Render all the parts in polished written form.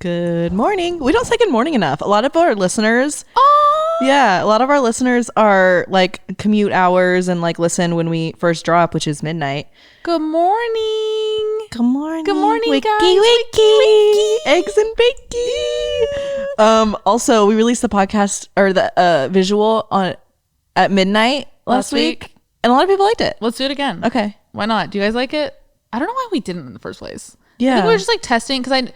Good morning. We don't say good morning enough. A lot of our listeners, a lot of our listeners are like commute hours and like listen when we first drop, which is midnight. Good morning. Good morning. Good morning, wiki, guys. Wiki. Eggs and bacon. Also, we released the podcast or the visual at midnight last week, and a lot of people liked it. Let's do it again. Okay. Why not? Do you guys like it? I don't know why we didn't in the first place. Yeah. I think we were just like testing because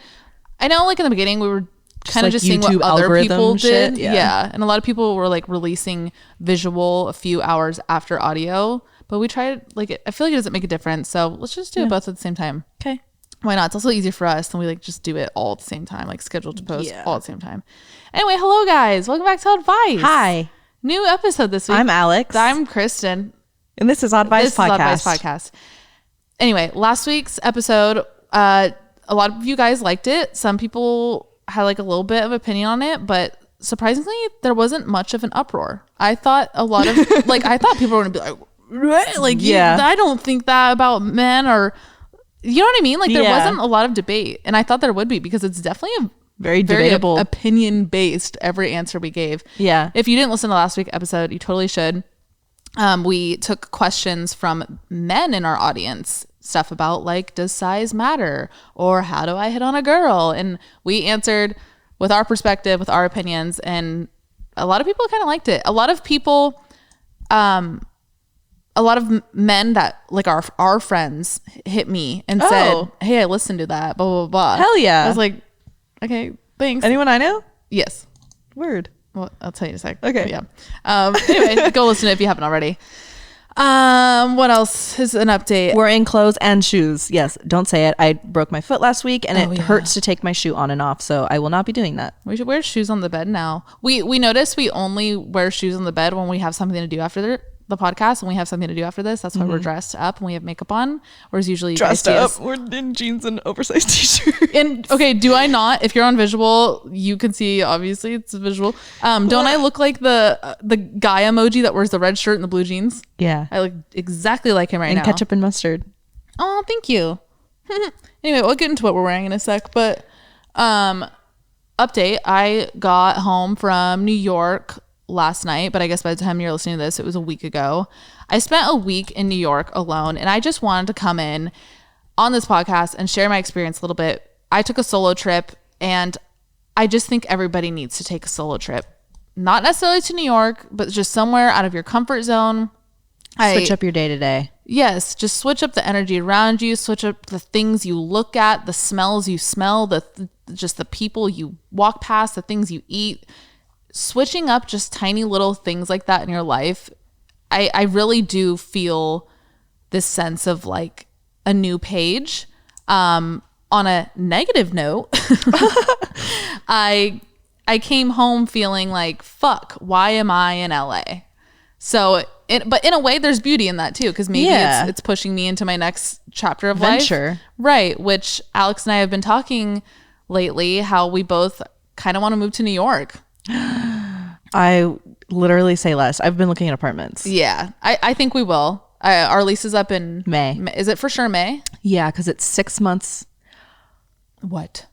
I know like in the beginning we were kind of like just seeing YouTube what other people shit, did. yeah. And a lot of people were like releasing visual a few hours after audio, but we tried like I feel like it doesn't make a difference. So let's just do it both at the same time. Okay. Why not? It's also easier for us than we like just do it all at the same time, like scheduled to post all at the same time. Anyway, hello guys. Welcome back to Oddvice. Hi. New episode this week. I'm Alex. I'm Kristen. And this is Oddvice Podcast. Anyway, last week's episode, a lot of you guys liked it. Some people had like a little bit of opinion on it, but surprisingly, there wasn't much of an uproar. I thought a lot of I thought people were gonna be like, I don't think that about men, or you know what I mean? Like there wasn't a lot of debate, and I thought there would be because it's definitely a very debatable, opinion based. Every answer we gave. Yeah. If you didn't listen to last week's episode, you totally should. We took questions from men in our audience, stuff about like, does size matter, or how do I hit on a girl? And we answered with our perspective, with our opinions, and a lot of people kind of liked it. A lot of people, a lot of men that like our friends hit me and said, hey, I listened to that, blah, blah, blah. Hell yeah. I was like, okay, thanks. Anyone I know? Yes. Word. Well, I'll tell you in a sec. Okay. But yeah. Anyway, go listen to it if you haven't already. What else is an update? We're in clothes and shoes. Yes. Don't say it. I broke my foot last week and it hurts to take my shoe on and off. So I will not be doing that. We should wear shoes on the bed now. We notice we only wear shoes on the bed when we have something to do after the podcast, and we have something to do after this. That's why we're dressed up and we have makeup on. Whereas usually you dressed guys up. We're in jeans and oversized t-shirt. And okay, do I not? If you're on visual, you can see. Obviously, it's a visual. Don't I look like the guy emoji that wears the red shirt and the blue jeans? Yeah, I look exactly like him right now. And ketchup and mustard. Oh, thank you. Anyway, we'll get into what we're wearing in a sec. But update: I got home from New York last night, but I guess by the time you're listening to this, it was a week ago. I spent a week in New York alone, and I just wanted to come in on this podcast and share my experience a little bit. I took a solo trip, and I just think everybody needs to take a solo trip. Not necessarily to New York, but just somewhere out of your comfort zone. Switch up your day to day. Yes, just switch up the energy around you, switch up the things you look at, the smells you smell, just the people you walk past, the things you eat. Switching up just tiny little things like that in your life, I really do feel this sense of like a new page. On a negative note, I came home feeling like, fuck, why am I in LA? So, but in a way, there's beauty in that too, because maybe it's pushing me into my next chapter of life. Right, which Alex and I have been talking lately, how we both kind of want to move to New York. I literally say less. I've been looking at apartments. Yeah, I think we will. Our lease is up in May. Is it for sure May? Yeah, because it's 6 months. What?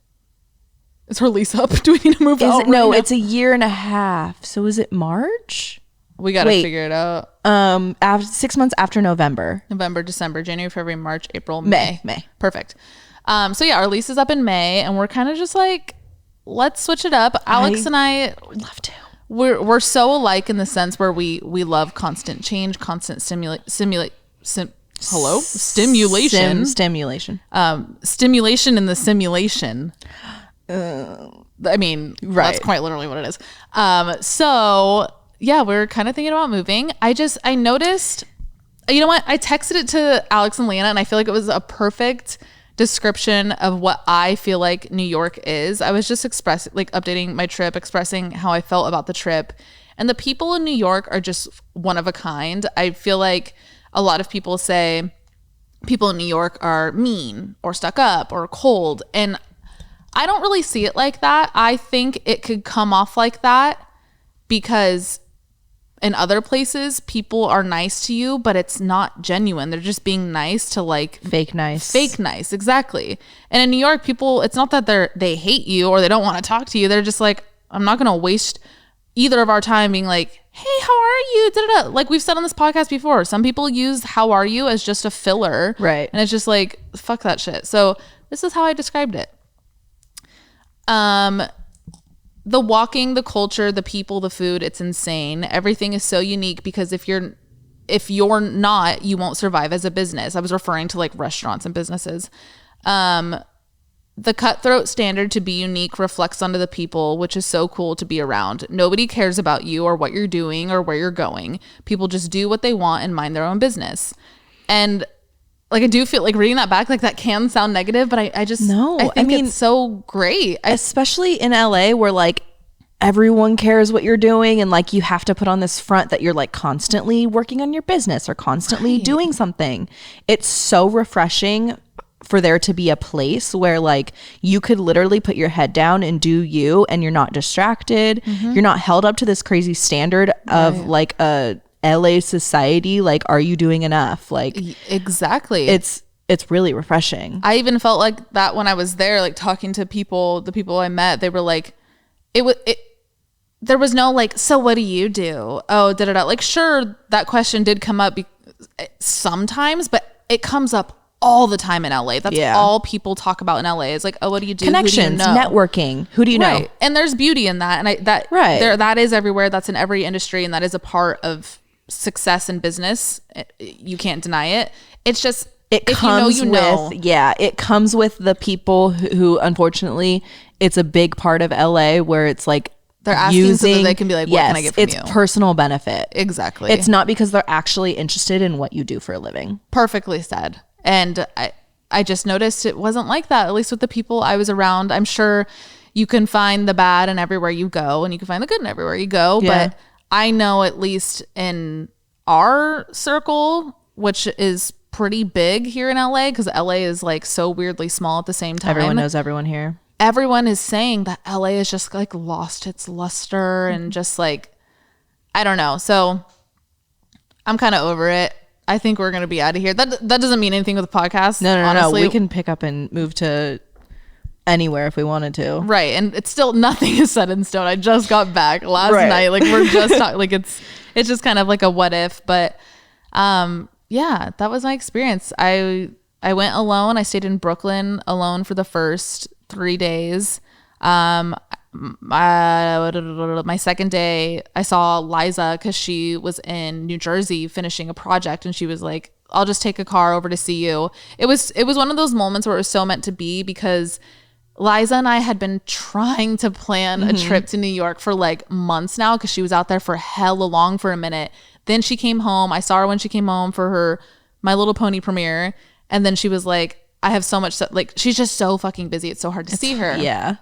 Is her lease up? Do we need to move out? No, it's a year and a half. So is it March? We got to figure it out. After 6 months after November. November, December, January, February, March, April, May. Perfect. So yeah, our lease is up in May, and we're kind of just like, let's switch it up. Alex and I would love to. We're so alike in the sense where we love constant change, constant stimulation. Stimulation in the simulation. I mean, that's quite literally what it is. So yeah, we're kind of thinking about moving. I noticed, you know what? I texted it to Alex and Leanna, and I feel like it was a perfect description of what I feel like New York is. I was just updating my trip, expressing how I felt about the trip. And the people in New York are just one of a kind. I feel like a lot of people say people in New York are mean or stuck up or cold. And I don't really see it like that. I think it could come off like that because in other places, people are nice to you, but it's not genuine. They're just being nice to like fake nice. Exactly. And in New York, people, it's not that they hate you or they don't want to talk to you. They're just like, I'm not going to waste either of our time being like, hey, how are you? Da-da-da. Like we've said on this podcast before, some people use how are you as just a filler. Right. And it's just like, fuck that shit. So this is how I described it. The walking, the culture, the people, the food, it's insane. Everything is so unique because if you're not, you won't survive as a business. I was referring to like restaurants and businesses. The cutthroat standard to be unique reflects onto the people, which is so cool to be around. Nobody cares about you or what you're doing or where you're going. People just do what they want and mind their own business. And like, I do feel like reading that back, like that can sound negative, but I just, no, I mean, it's so great. Especially in LA where like everyone cares what you're doing. And like, you have to put on this front that you're like constantly working on your business or constantly doing something. It's so refreshing for there to be a place where like you could literally put your head down and do you, and you're not distracted. You're not held up to this crazy standard of like a LA society. Like, are you doing enough? Like, exactly. It's really refreshing. I even felt like that when I was there, like talking to the people I met, they were like, there was no like, so what do you do? Oh, da-da-da. Like, sure, that question did come up sometimes, but it comes up all the time in LA. That's all people talk about in LA is like, oh, what do you do? Connections, who do you know? networking. Who do you know? And there's beauty in that. And that is everywhere. That's in every industry. And that is a part of success in business. You can't deny it. It's just, it comes with the people who unfortunately, it's a big part of LA where it's like, they're asking so that they can be like, what can I get from you? It's personal benefit. Exactly. It's not because they're actually interested in what you do for a living. Perfectly said. And I just noticed it wasn't like that, at least with the people I was around. I'm sure you can find the bad in everywhere you go and you can find the good in everywhere you go. Yeah. But I know at least in our circle, which is pretty big here in LA, because LA is like so weirdly small at the same time. Everyone knows everyone here. Everyone is saying that LA is just like lost its luster and just like, I don't know. So I'm kind of over it. I think we're going to be out of here. That doesn't mean anything with the podcast. No. We can pick up and move to anywhere if we wanted to. Right. And it's still, nothing is set in stone. I just got back last night. Like we're just talking, like it's just kind of like a what if, but yeah, that was my experience. I went alone. I stayed in Brooklyn alone for the first 3 days. My second day I saw Liza because she was in New Jersey finishing a project, and she was like, I'll just take a car over to see you. It was one of those moments where it was so meant to be, because Liza and I had been trying to plan a trip to New York for like months now, because she was out there for hella long for a minute. Then she came home. I saw her when she came home for her My Little Pony premiere, and then she was like, I have so much like, she's just so fucking busy. It's so hard to see her. Yeah.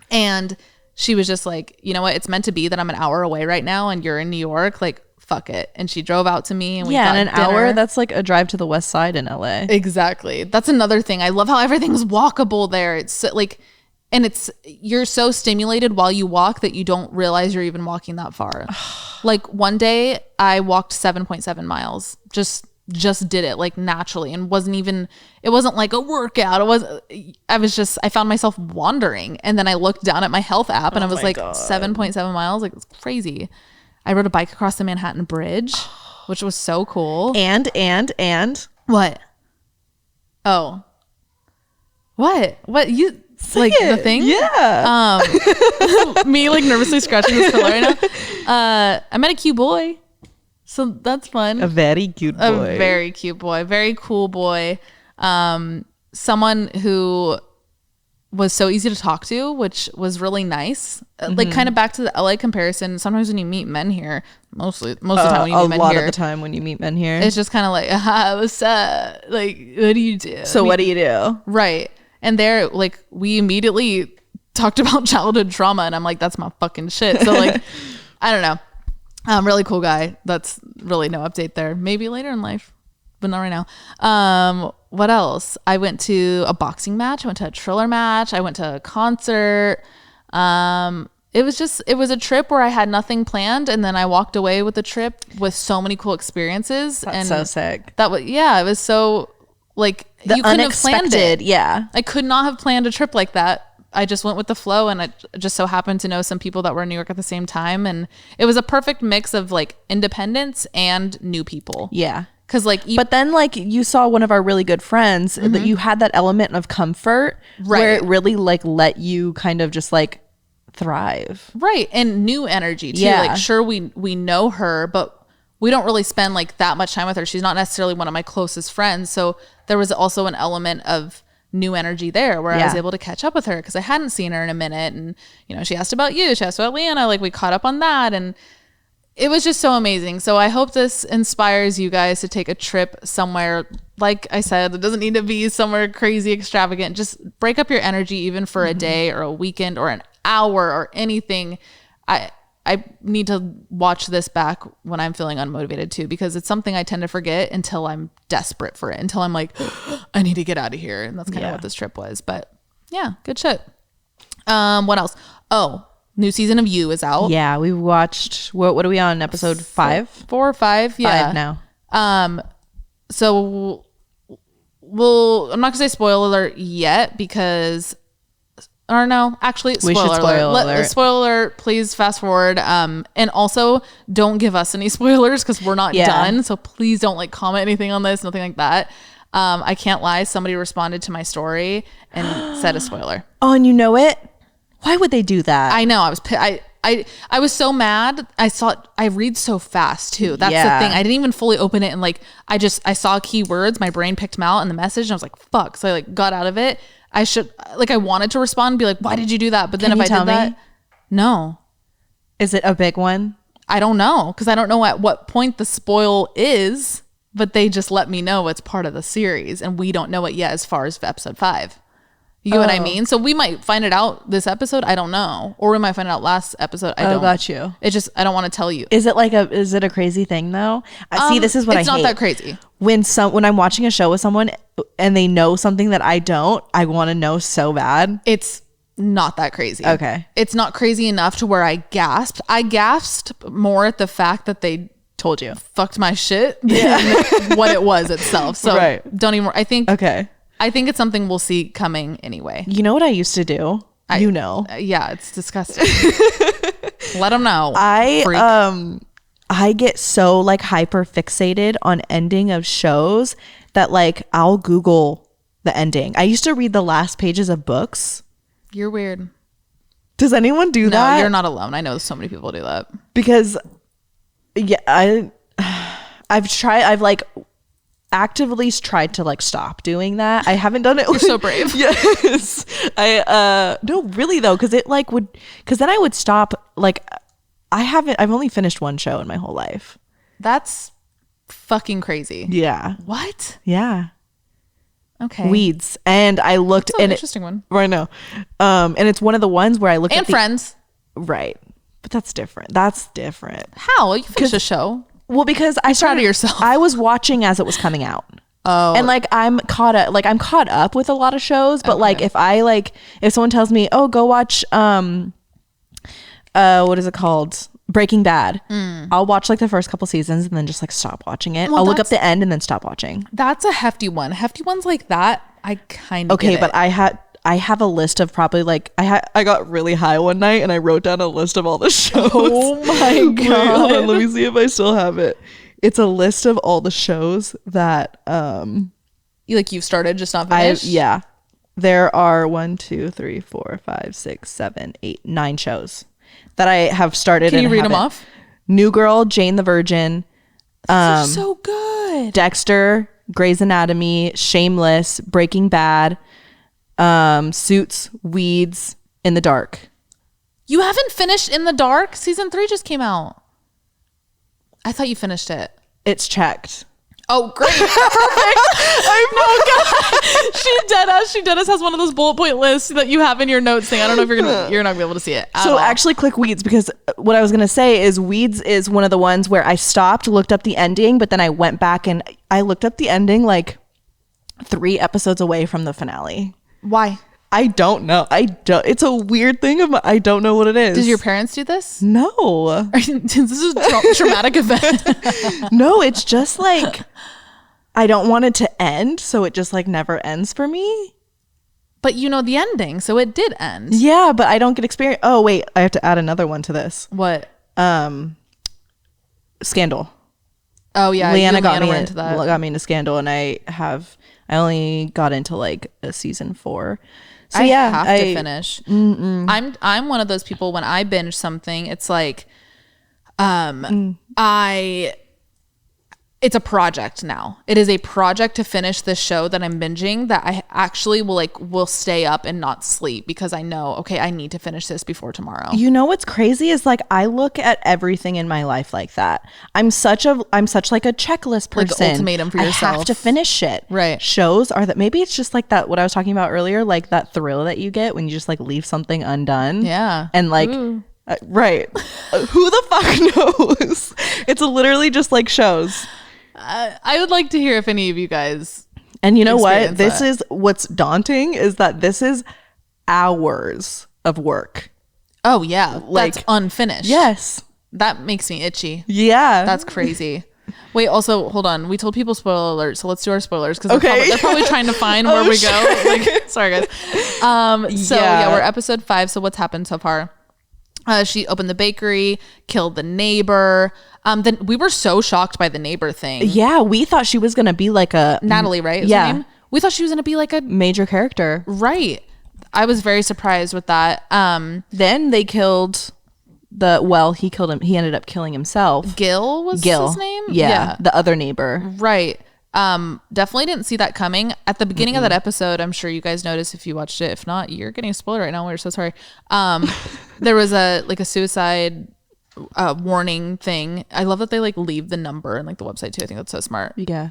And she was just like, you know what? It's meant to be that I'm an hour away right now and you're in New York. Like, fuck it. And she drove out to me, and we got an dinner. hour, that's like a drive to the west side in LA. Exactly. That's another thing. I love how everything's walkable there. It's so, like, and you're so stimulated while you walk that you don't realize you're even walking that far. Like one day I walked 7.7 miles. Just did it like naturally, and it wasn't like a workout. I found myself wandering, and then I looked down at my health app and I was like, 7.7 miles. Like, it's crazy. I rode a bike across the Manhattan Bridge, which was so cool. And what? Oh, what you say like it. The thing? Yeah. Me like nervously scratching this pillow right now. I met a cute boy. So that's fun. A very cute boy. A very cute boy. Very cool boy. Someone who was so easy to talk to, which was really nice. Like kind of back to the LA comparison. Sometimes when you meet men here, most of the time when you meet men here. A lot of the time when you meet men here. It's just kind of like, what's up? Like, what do you do? So what do you do? Right. And there, like, we immediately talked about childhood trauma, and I'm like, that's my fucking shit. So like, I don't know. Really cool guy. That's really no update there. Maybe later in life, but not right now. What else? I went to a boxing match. I went to a Triller match. I went to a concert. It it was a trip where I had nothing planned, and then I walked away with the trip with so many cool experiences. That's and so sick. That was, yeah, it was so like The you couldn't have planned unexpected, it. yeah. I could not have planned a trip like that. I just went with the flow, and I just so happened to know some people that were in New York at the same time, and it was a perfect mix of like independence and new people. Yeah. Cause like, but then like you saw one of our really good friends that you had that element of comfort where it really like let you kind of just like thrive. Right. And new energy too. Yeah. Like sure we know her, but we don't really spend like that much time with her. She's not necessarily one of my closest friends. So there was also an element of new energy there where I was able to catch up with her because I hadn't seen her in a minute. And you know, she asked about you, she asked about Leanna, like we caught up on that, and it was just so amazing. So I hope this inspires you guys to take a trip somewhere. Like I said, it doesn't need to be somewhere crazy extravagant. Just break up your energy even for a day or a weekend or an hour or anything. I need to watch this back when I'm feeling unmotivated too, because it's something I tend to forget until I'm desperate for it, until I'm like, I need to get out of here. And that's kind of what this trip was. But yeah, good shit. What else? Oh, new season of You is out. Yeah, we watched, what are we on, episode 5? 4 or 5? Yeah. 5 now. So I'm not gonna say spoiler alert yet because, or no, actually spoiler alert. Spoiler alert, please fast forward. And also don't give us any spoilers because we're not done. So please don't like comment anything on this, nothing like that. I can't lie. Somebody responded to my story and said a spoiler. Oh, and you know it? Why would they do that? I know. I was so mad. I read so fast too. That's the thing. I didn't even fully open it, and like I saw keywords, my brain picked them out in the message, and I was like, fuck. So I like got out of it. I wanted to respond and be like, why did you do that? But then if I did that, no. Is it a big one? I don't know, because I don't know at what point the spoil is, but they just let me know it's part of the series, and we don't know it yet as far as episode 5. You know what I mean? So we might find it out this episode. I don't know. Or we might find it out last episode. I don't. Got you. It's just, I don't want to tell you. Is it a crazy thing though? See, this is what I hate. It's not that crazy. When I'm watching a show with someone and they know something that I don't, I want to know so bad. It's not that crazy. Okay. It's not crazy enough to where I gasped. I gasped more at the fact that they told you fucked my shit than what it was itself. So don't even, I think it's something we'll see coming anyway. You know what I used to do? Yeah, it's disgusting. Let them know. I get so like hyper fixated on ending of shows that like I'll Google the ending. I used to read the last pages of books. You're weird. Does anyone do that? No, you're not alone. I know so many people do that. Because I've like actively tried to like stop doing that. I haven't done it. You're so brave. Yes. No, really though, because then I would stop. Like I've only finished one show in my whole life. That's fucking crazy. Yeah. What? Yeah. Okay. Weeds. And I looked That's an interesting one. Right now. And it's one of the ones where I looked at Friends. Right. But that's different. How? You finished a show. Well, because I started yourself. I was watching as it was coming out. Oh. And like I'm caught up with a lot of shows, but like if someone tells me, "Oh, go watch what is it called? Breaking Bad." I'll watch like the first couple seasons and then just like stop watching it. I'll look up the end and then stop watching. That's a hefty one. Hefty ones like that, I kind of but I have a list of probably like I got really high one night and I wrote down a list of all the shows. Oh my god! Wait, hold on, let me see if I still have it. It's a list of all the shows that you've started just not finished. There are 1, 2, 3, 4, 5, 6, 7, 8, 9 shows that I have started. Can you read them off? New Girl, Jane the Virgin, so good. Dexter, Grey's Anatomy, Shameless, Breaking Bad, Suits, Weeds, In the Dark. You haven't finished In the Dark? Season 3 just came out. I thought you finished it. It's checked. Oh, great. Perfect. She dead ass has one of those bullet point lists that you have in your notes thing. I don't know if you're not gonna be able to see it at all. Actually click Weeds, because what I was gonna say is Weeds is one of the ones where I stopped, looked up the ending, but then I went back and I looked up the ending like 3 episodes away from the finale. Why? I don't know. It's a weird thing. I don't know what it is. Did your parents do this? No. This is a traumatic event. No, it's just like, I don't want it to end. So it just like never ends for me. But you know the ending. So it did end. Yeah, but I don't get experience. Oh, wait. I have to add another one to this. What? Scandal. Oh, yeah. Leanna got me into Scandal, and I only got into like a season 4. So I have to finish. I'm one of those people, when I binge something, it's like it's a project now. It is a project to finish this show that I'm binging, that I actually will stay up and not sleep, because I know, okay, I need to finish this before tomorrow. You know what's crazy is like, I look at everything in my life like that. I'm such like a checklist person. Like ultimatum for yourself. I have to finish shit. Right. Shows are that, maybe it's just like that, what I was talking about earlier, like that thrill that you get when you just like leave something undone. Yeah. And like, right. Who the fuck knows? It's literally just like shows. I would like to hear if any of you guys. And you know what? This is what's daunting, is that this is hours of work. Oh yeah, like that's unfinished. Yes, that makes me itchy. Yeah, that's crazy. Wait, also hold on. We told people spoiler alert, so let's do our spoilers, because they're probably trying to find where we go. Like, sorry guys. So yeah, we're episode 5. So what's happened so far? She opened the bakery, killed the neighbor. Then we were so shocked by the neighbor thing. Yeah, we thought she was gonna be like a Natalie, right? Yeah, her name? We thought she was gonna be like a major character. Right. I was very surprised with that. Then they killed he killed him. He ended up killing himself. Gil was his name. Yeah, the other neighbor. Right. Definitely didn't see that coming at the beginning of that episode. I'm sure you guys noticed if you watched it. If not, you're getting a spoiler right now. We're so sorry. There was a suicide warning thing. I love that they like leave the number and like the website too. I think that's so smart. Yeah.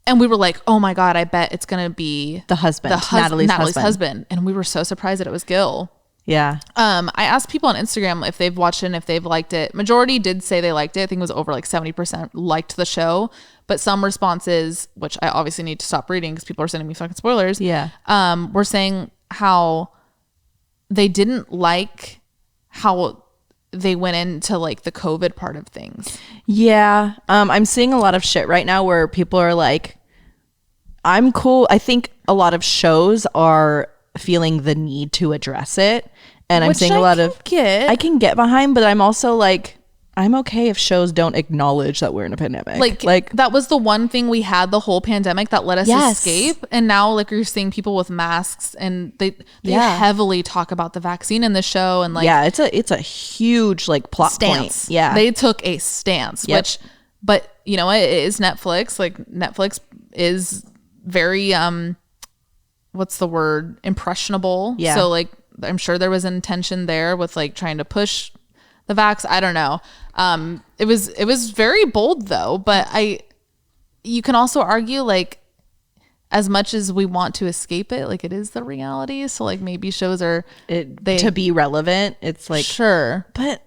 And we were like, oh my God, I bet it's gonna be the husband, Natalie's husband. And we were so surprised that it was Gil. Yeah. I asked people on Instagram if they've watched it and if they've liked it. Majority did say they liked it. I think it was over like 70% liked the show. But some responses, which I obviously need to stop reading because people are sending me fucking spoilers. Yeah. Were saying how they didn't like how they went into like the COVID part of things. Yeah. I'm seeing a lot of shit right now where people are like, I'm cool. I think a lot of shows are feeling the need to address it, and I'm seeing a lot of I can get behind, but I'm also like, I'm okay if shows don't acknowledge that we're in a pandemic. Like that was the one thing we had the whole pandemic that let us escape, and now like you're seeing people with masks, and they heavily talk about the vaccine in the show, and like it's a huge like plot stance. Point. Yeah, they took a stance, but you know, it is Netflix. Like Netflix is very what's the word, impressionable. Yeah, so like I'm sure there was intention there with like trying to push the vax. I don't know. It was very bold though, but you can also argue like, as much as we want to escape it, like it is the reality. So like maybe shows are to be relevant. It's like, sure, but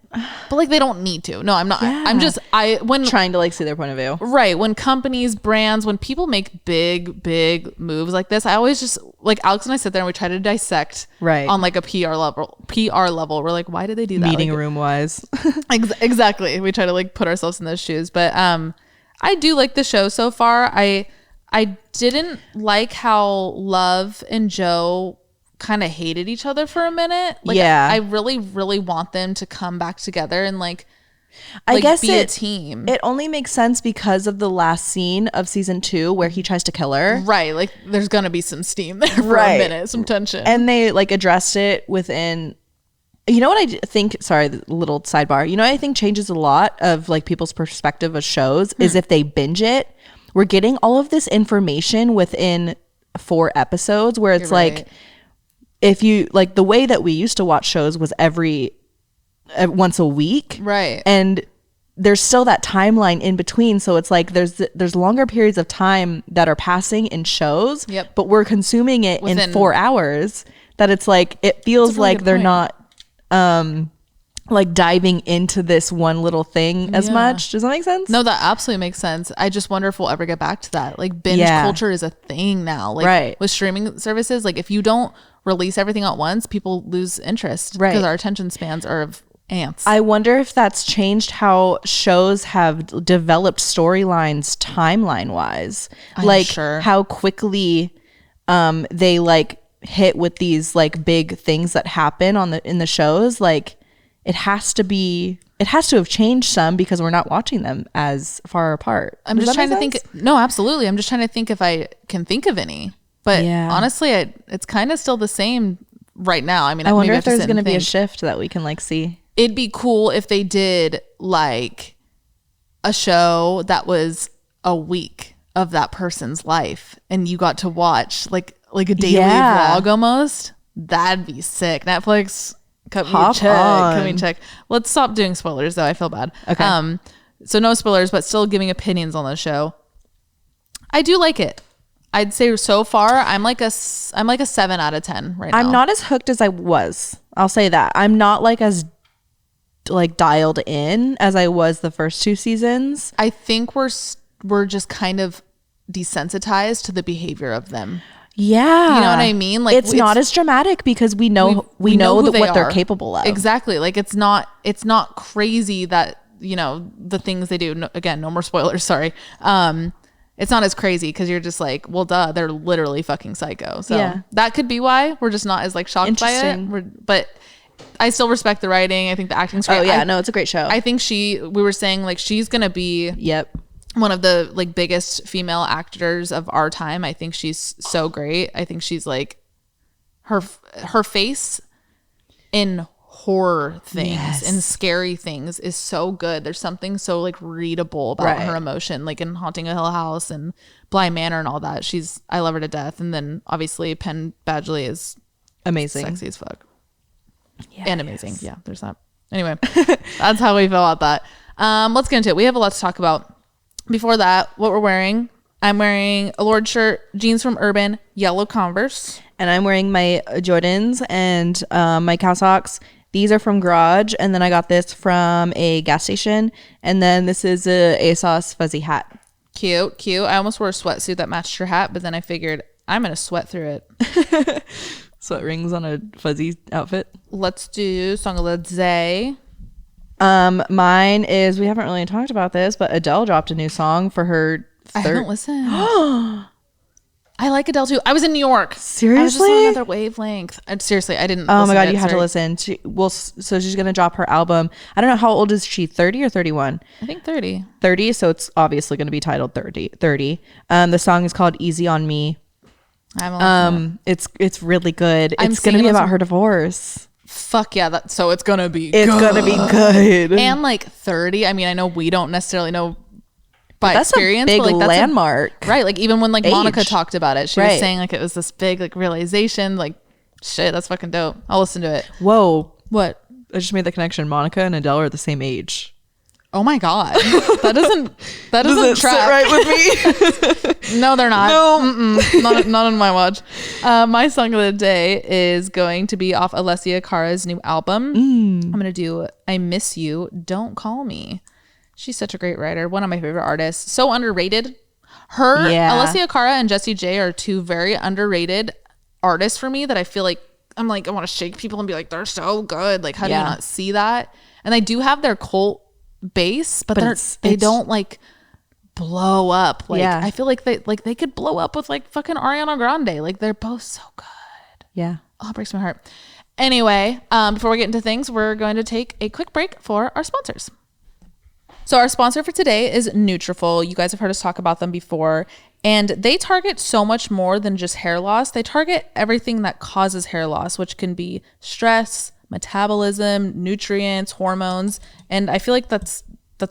like they don't need to. No, I'm not. Yeah. I'm just when trying to like see their point of view. Right. When companies, brands, when people make big moves like this, I always just like Alex and I sit there and we try to dissect on like a PR level. We're like, why did they do that? Meeting like, room wise. Exactly. We try to like put ourselves in those shoes. But I do like the show so far. I didn't like how Love and Joe kind of hated each other for a minute. Like, yeah, I really want them to come back together and like I guess be a team. It only makes sense because of the last scene of season 2 where he tries to kill her. Right, like there's gonna be some steam there for a minute, some tension, and they like addressed it within. You know what I think? Sorry, little sidebar. You know what I think changes a lot of like people's perspective of shows is if they binge it. We're getting all of this information within 4 episodes where it's like, if you like the way that we used to watch shows was once a week. Right. And there's still that timeline in between. So it's like, there's longer periods of time that are passing in shows, but we're consuming it in 4 hours that it's like, it feels like they're not, like diving into this one little thing as much. Does that make sense? No, that absolutely makes sense. I just wonder if we'll ever get back to that. Like binge culture is a thing now. Like with streaming services, like if you don't release everything at once, people lose interest because our attention spans are of ants. I wonder if that's changed how shows have developed storylines timeline wise. Like how quickly they like hit with these like big things that happen in the shows. Like it has to have changed some because we're not watching them as far apart. I'm just trying to think. No, absolutely. I'm just trying to think if I can think of any. But honestly, it's kind of still the same right now. I mean, I wonder if there's going to be a shift that we can like see. It'd be cool if they did like a show that was a week of that person's life and you got to watch like a daily vlog almost. That'd be sick. Netflix, cut me a check. Let's stop doing spoilers though. I feel bad. Okay. So no spoilers, but still giving opinions on the show. I do like it. I'd say so far I'm like a 7 out of 10 right now. I'm not as hooked as I was. I'll say that. I'm not like as like dialed in as I was the first 2 seasons. I think we're just kind of desensitized to the behavior of them. Yeah. You know what I mean? Like it's not as dramatic because we know what they're capable of. Exactly. Like it's not crazy that, you know, the things they do. No, again, no more spoilers. Sorry. It's not as crazy because you're just like, well, duh, they're literally fucking psycho. So that could be why we're just not as like shocked by it. But I still respect the writing. I think the acting's great. Oh yeah, no, it's a great show. I think we were saying like she's gonna be one of the like biggest female actors of our time. I think she's so great. I think she's like her face in horror things and scary things is so good. There's something so like readable about her emotion, like in Haunting a Hill House and Bly Manor and all that. I love her to death. And then obviously Penn Badgley is amazing, sexy as fuck. And amazing. Yeah, there's that. Anyway, that's how we feel about that. Let's get into it. We have a lot to talk about. Before that, what we're wearing. I'm wearing a Lord shirt, jeans from Urban, yellow Converse. And I'm wearing my Jordans and my cow socks. These are from Garage. And then I got this from a gas station. And then this is a ASOS fuzzy hat. Cute. I almost wore a sweatsuit that matched your hat, but then I figured I'm going to sweat through it. Sweat rings on a fuzzy outfit. Let's do Song of the Day. Mine is, we haven't really talked about this, but Adele dropped a new song for her I haven't listened. I like Adele too. I was in New York. Seriously? I was just on another wavelength. Seriously, I didn't. Oh my God, you have to listen. So she's gonna drop her album. I don't know, how old is she? 30 or 31? I think 30. 30. So it's obviously gonna be titled 30. The song is called Easy on Me. It's really good. It's gonna be about her divorce. Fuck yeah! So it's gonna be. It's gonna be good. And like 30. I mean, I know we don't necessarily know by that's experience, a big but like that's landmark, right? Like even when like Monica talked about it, she was saying like it was this big like realization. Like shit, that's fucking dope. I'll listen to it. Whoa, what? I just made the connection. Monica and Adele are the same age. Oh my God, that doesn't track sit right with me. No, they're not. No, not on my watch. My song of the day is going to be off Alessia Cara's new album. I'm gonna do "I Miss You, Don't Call Me." She's such a great writer. One of my favorite artists. So underrated. Alessia Cara and Jessie J are two very underrated artists for me that I feel like I'm like I want to shake people and be like they're so good. Like how do you not see that? And they do have their cult base, but they don't like blow up. Like I feel like they could blow up with like fucking Ariana Grande. Like they're both so good. Yeah. Oh, it breaks my heart. Anyway, before we get into things, we're going to take a quick break for our sponsors. So our sponsor for today is Nutrafol. You guys have heard us talk about them before, and they target so much more than just hair loss. They target everything that causes hair loss, which can be stress, metabolism, nutrients, hormones, and I feel like that's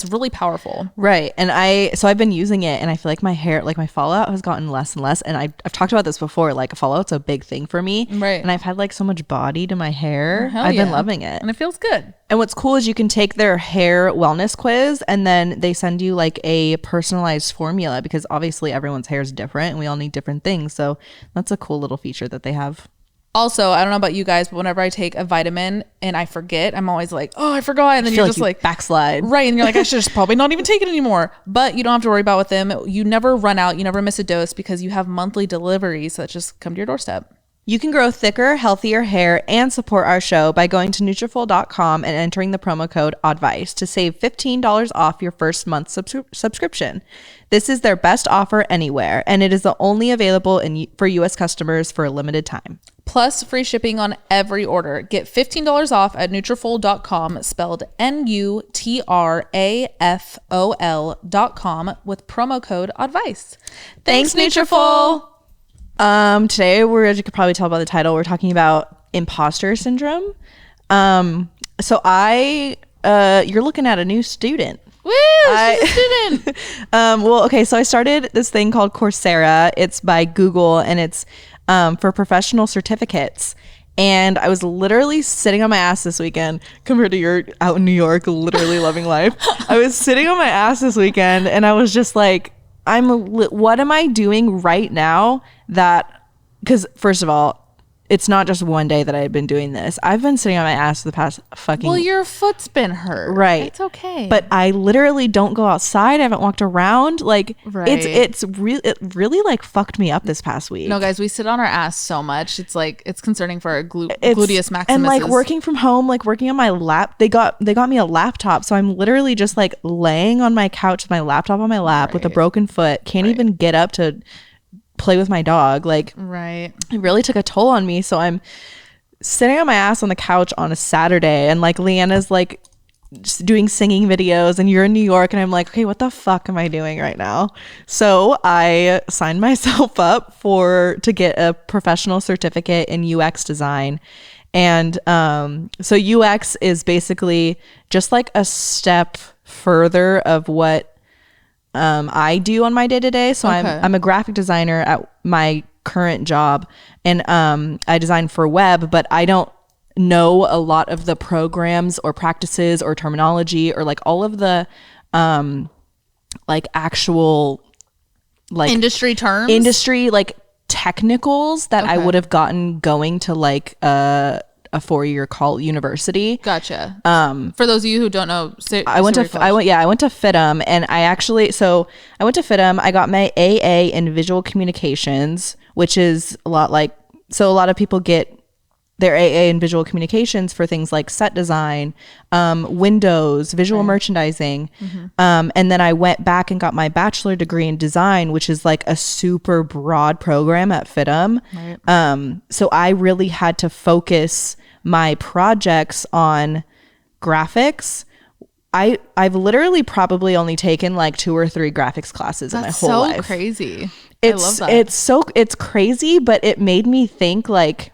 really powerful. Right. And I've been using it, and I feel like my hair, like my fallout has gotten less and less. And I've talked about this before, like fallout's a big thing for me. Right. And I've had like so much body to my hair. I've been loving it. And it feels good. And what's cool is you can take their hair wellness quiz, and then they send you like a personalized formula, because obviously everyone's hair is different and we all need different things. So that's a cool little feature that they have. Also, I don't know about you guys, but whenever I take a vitamin and I forget, I'm always like, oh, I forgot. And then you're just like backslide. Right. And you're like, I should just probably not even take it anymore. But you don't have to worry about with them. You never run out. You never miss a dose because you have monthly deliveries that just come to your doorstep. You can grow thicker, healthier hair and support our show by going to Nutrafol.com and entering the promo code Oddvice to save $15 off your first month subscription. This is their best offer anywhere, and it is the only available for U.S. customers for a limited time. Plus free shipping on every order. Get $15 off at Nutrafol.com, spelled Nutrafol.com with promo code Oddvice. Thanks, Nutrafol. Today as you could probably tell by the title, we're talking about imposter syndrome. So you're looking at a new student. Woo, student. So I started this thing called Coursera. It's by Google, and it's for professional certificates. And I was literally sitting on my ass this weekend compared to you're out in New York, literally loving life. I was sitting on my ass this weekend, and I was just like, what am I doing right now because first of all, it's not just one day that I had been doing this. I've been sitting on my ass for the past fucking... Well, your foot's been hurt. Right. It's okay. But I literally don't go outside. I haven't walked around. Like, right. it really like fucked me up this past week. No, guys, we sit on our ass so much. It's like, it's concerning for our gluteus maximus. And like working from home, like working on my lap, they got me a laptop. So I'm literally just like laying on my couch with my laptop on my lap with a broken foot. Can't even get up to play with my dog. Like, right. It really took a toll on me. So I'm sitting on my ass on the couch on a Saturday, and like Leanna's like just doing singing videos, and you're in New York, and I'm like, okay, what the fuck am I doing right now? So I signed myself up to get a professional certificate in UX design. And so UX is basically just like a step further of what I do on my day-to-day. So okay. I'm a graphic designer at my current job, and I design for web, but I don't know a lot of the programs or practices or terminology or like all of the like actual like industry terms, like technicals that I would have gotten going to like a 4-year university. Gotcha. For those of you who don't know, I went to FITM, and I went to FITM. I got my AA in visual communications, which is a lot of people get their AA in visual communications for things like set design, windows, visual merchandising. Mm-hmm. And then I went back and got my bachelor degree in design, which is like a super broad program at FITM. Right. So I really had to focus my projects on graphics. I've literally probably only taken like 2 or 3 graphics classes in my whole life. That's so crazy. I love that. It's crazy, but it made me think like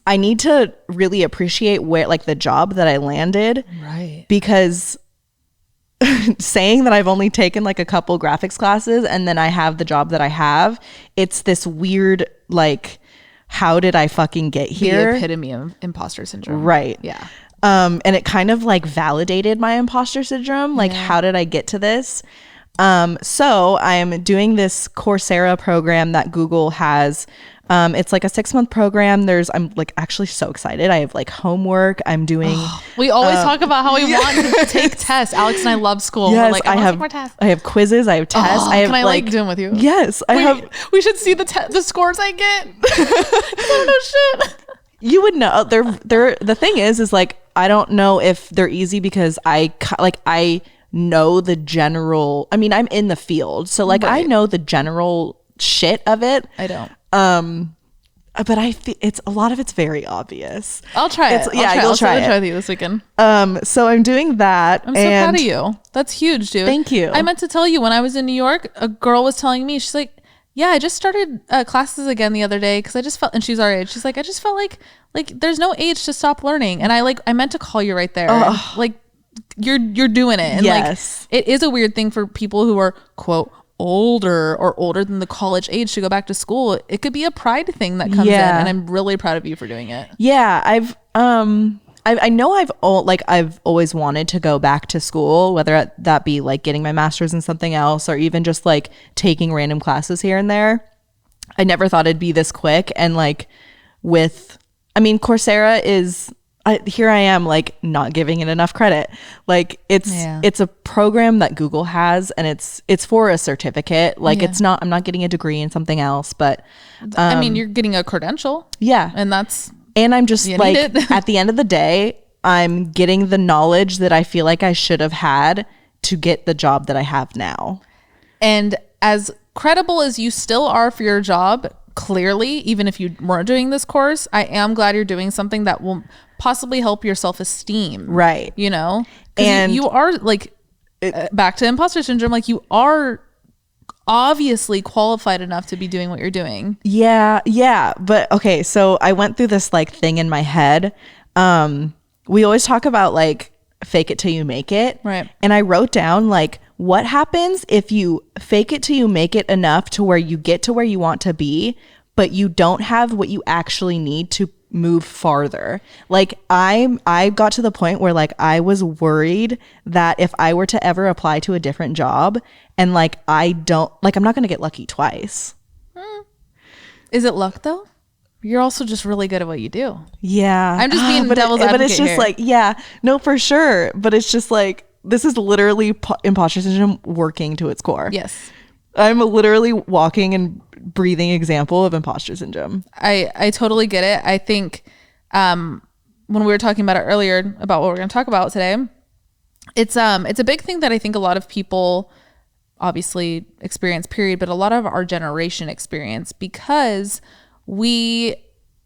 I need to really appreciate where like the job that I landed. Right. Because saying that I've only taken like a couple graphics classes and then I have the job that I have, it's this weird like, how did I fucking get here? The epitome of imposter syndrome. Right. Yeah. And it kind of like validated my imposter syndrome. Like, how did I get to this? So I'm doing this Coursera program that Google has. It's like a 6-month program. I'm like actually so excited. I have like homework. I'm doing. We always talk about how we want to take tests. Alex and I love school. Yes, we're like, I have more tests. I have quizzes. I have tests. Can I like do them with you? Yes, We should see the scores I get. I don't know shit. You would know. The thing is like I don't know if they're easy because I know the general. I mean, I'm in the field, so like I know the general shit of it. I don't. But I feel a lot of it's very obvious. I'll try it. You'll try it. I'll try with you this weekend. So I'm doing that. I'm so proud of you. That's huge, dude. Thank you. I meant to tell you when I was in New York, a girl was telling me, she's like, yeah, I just started classes again the other day because I just felt, and she's our age. She's like, I just felt like there's no age to stop learning. And I meant to call you right there. Like you're doing it. And yes. Like, it is a weird thing for people who are quote older than the college age to go back to school. It could be a pride thing that comes in, and I'm really proud of you for doing it. Yeah, I know I've always wanted to go back to school, whether that be like getting my master's in something else or even just like taking random classes here and there. I never thought it'd be this quick, and like I mean, Coursera is, here I am like not giving it enough credit. Like it's a program that Google has, and it's for a certificate. Like it's not, I'm not getting a degree in something else, but I mean, you're getting a credential. Yeah. And I'm just like, at the end of the day, I'm getting the knowledge that I feel like I should have had to get the job that I have now. And as credible as you still are for your job, clearly, even if you weren't doing this course, I am glad you're doing something that will possibly help your self-esteem. Right. You know? And you are like, back to imposter syndrome, like you are obviously qualified enough to be doing what you're doing. Yeah. But okay, so I went through this like thing in my head. We always talk about like fake it till you make it. Right. And I wrote down like, what happens if you fake it till you make it enough to where you get to where you want to be, but you don't have what you actually need to move farther? Like I got to the point where like I was worried that if I were to ever apply to a different job and like I'm not going to get lucky twice. Is it luck though? You're also just really good at what you do. Yeah. I'm just being devil's advocate. But it's just here. like, yeah, no, for sure. But it's just like, this is literally imposter syndrome working to its core. Yes. I'm a literally walking and breathing example of imposter syndrome. I totally get it. I think when we were talking about it earlier about what we're going to talk about today, it's a big thing that I think a lot of people obviously experience, period, but a lot of our generation experience, because we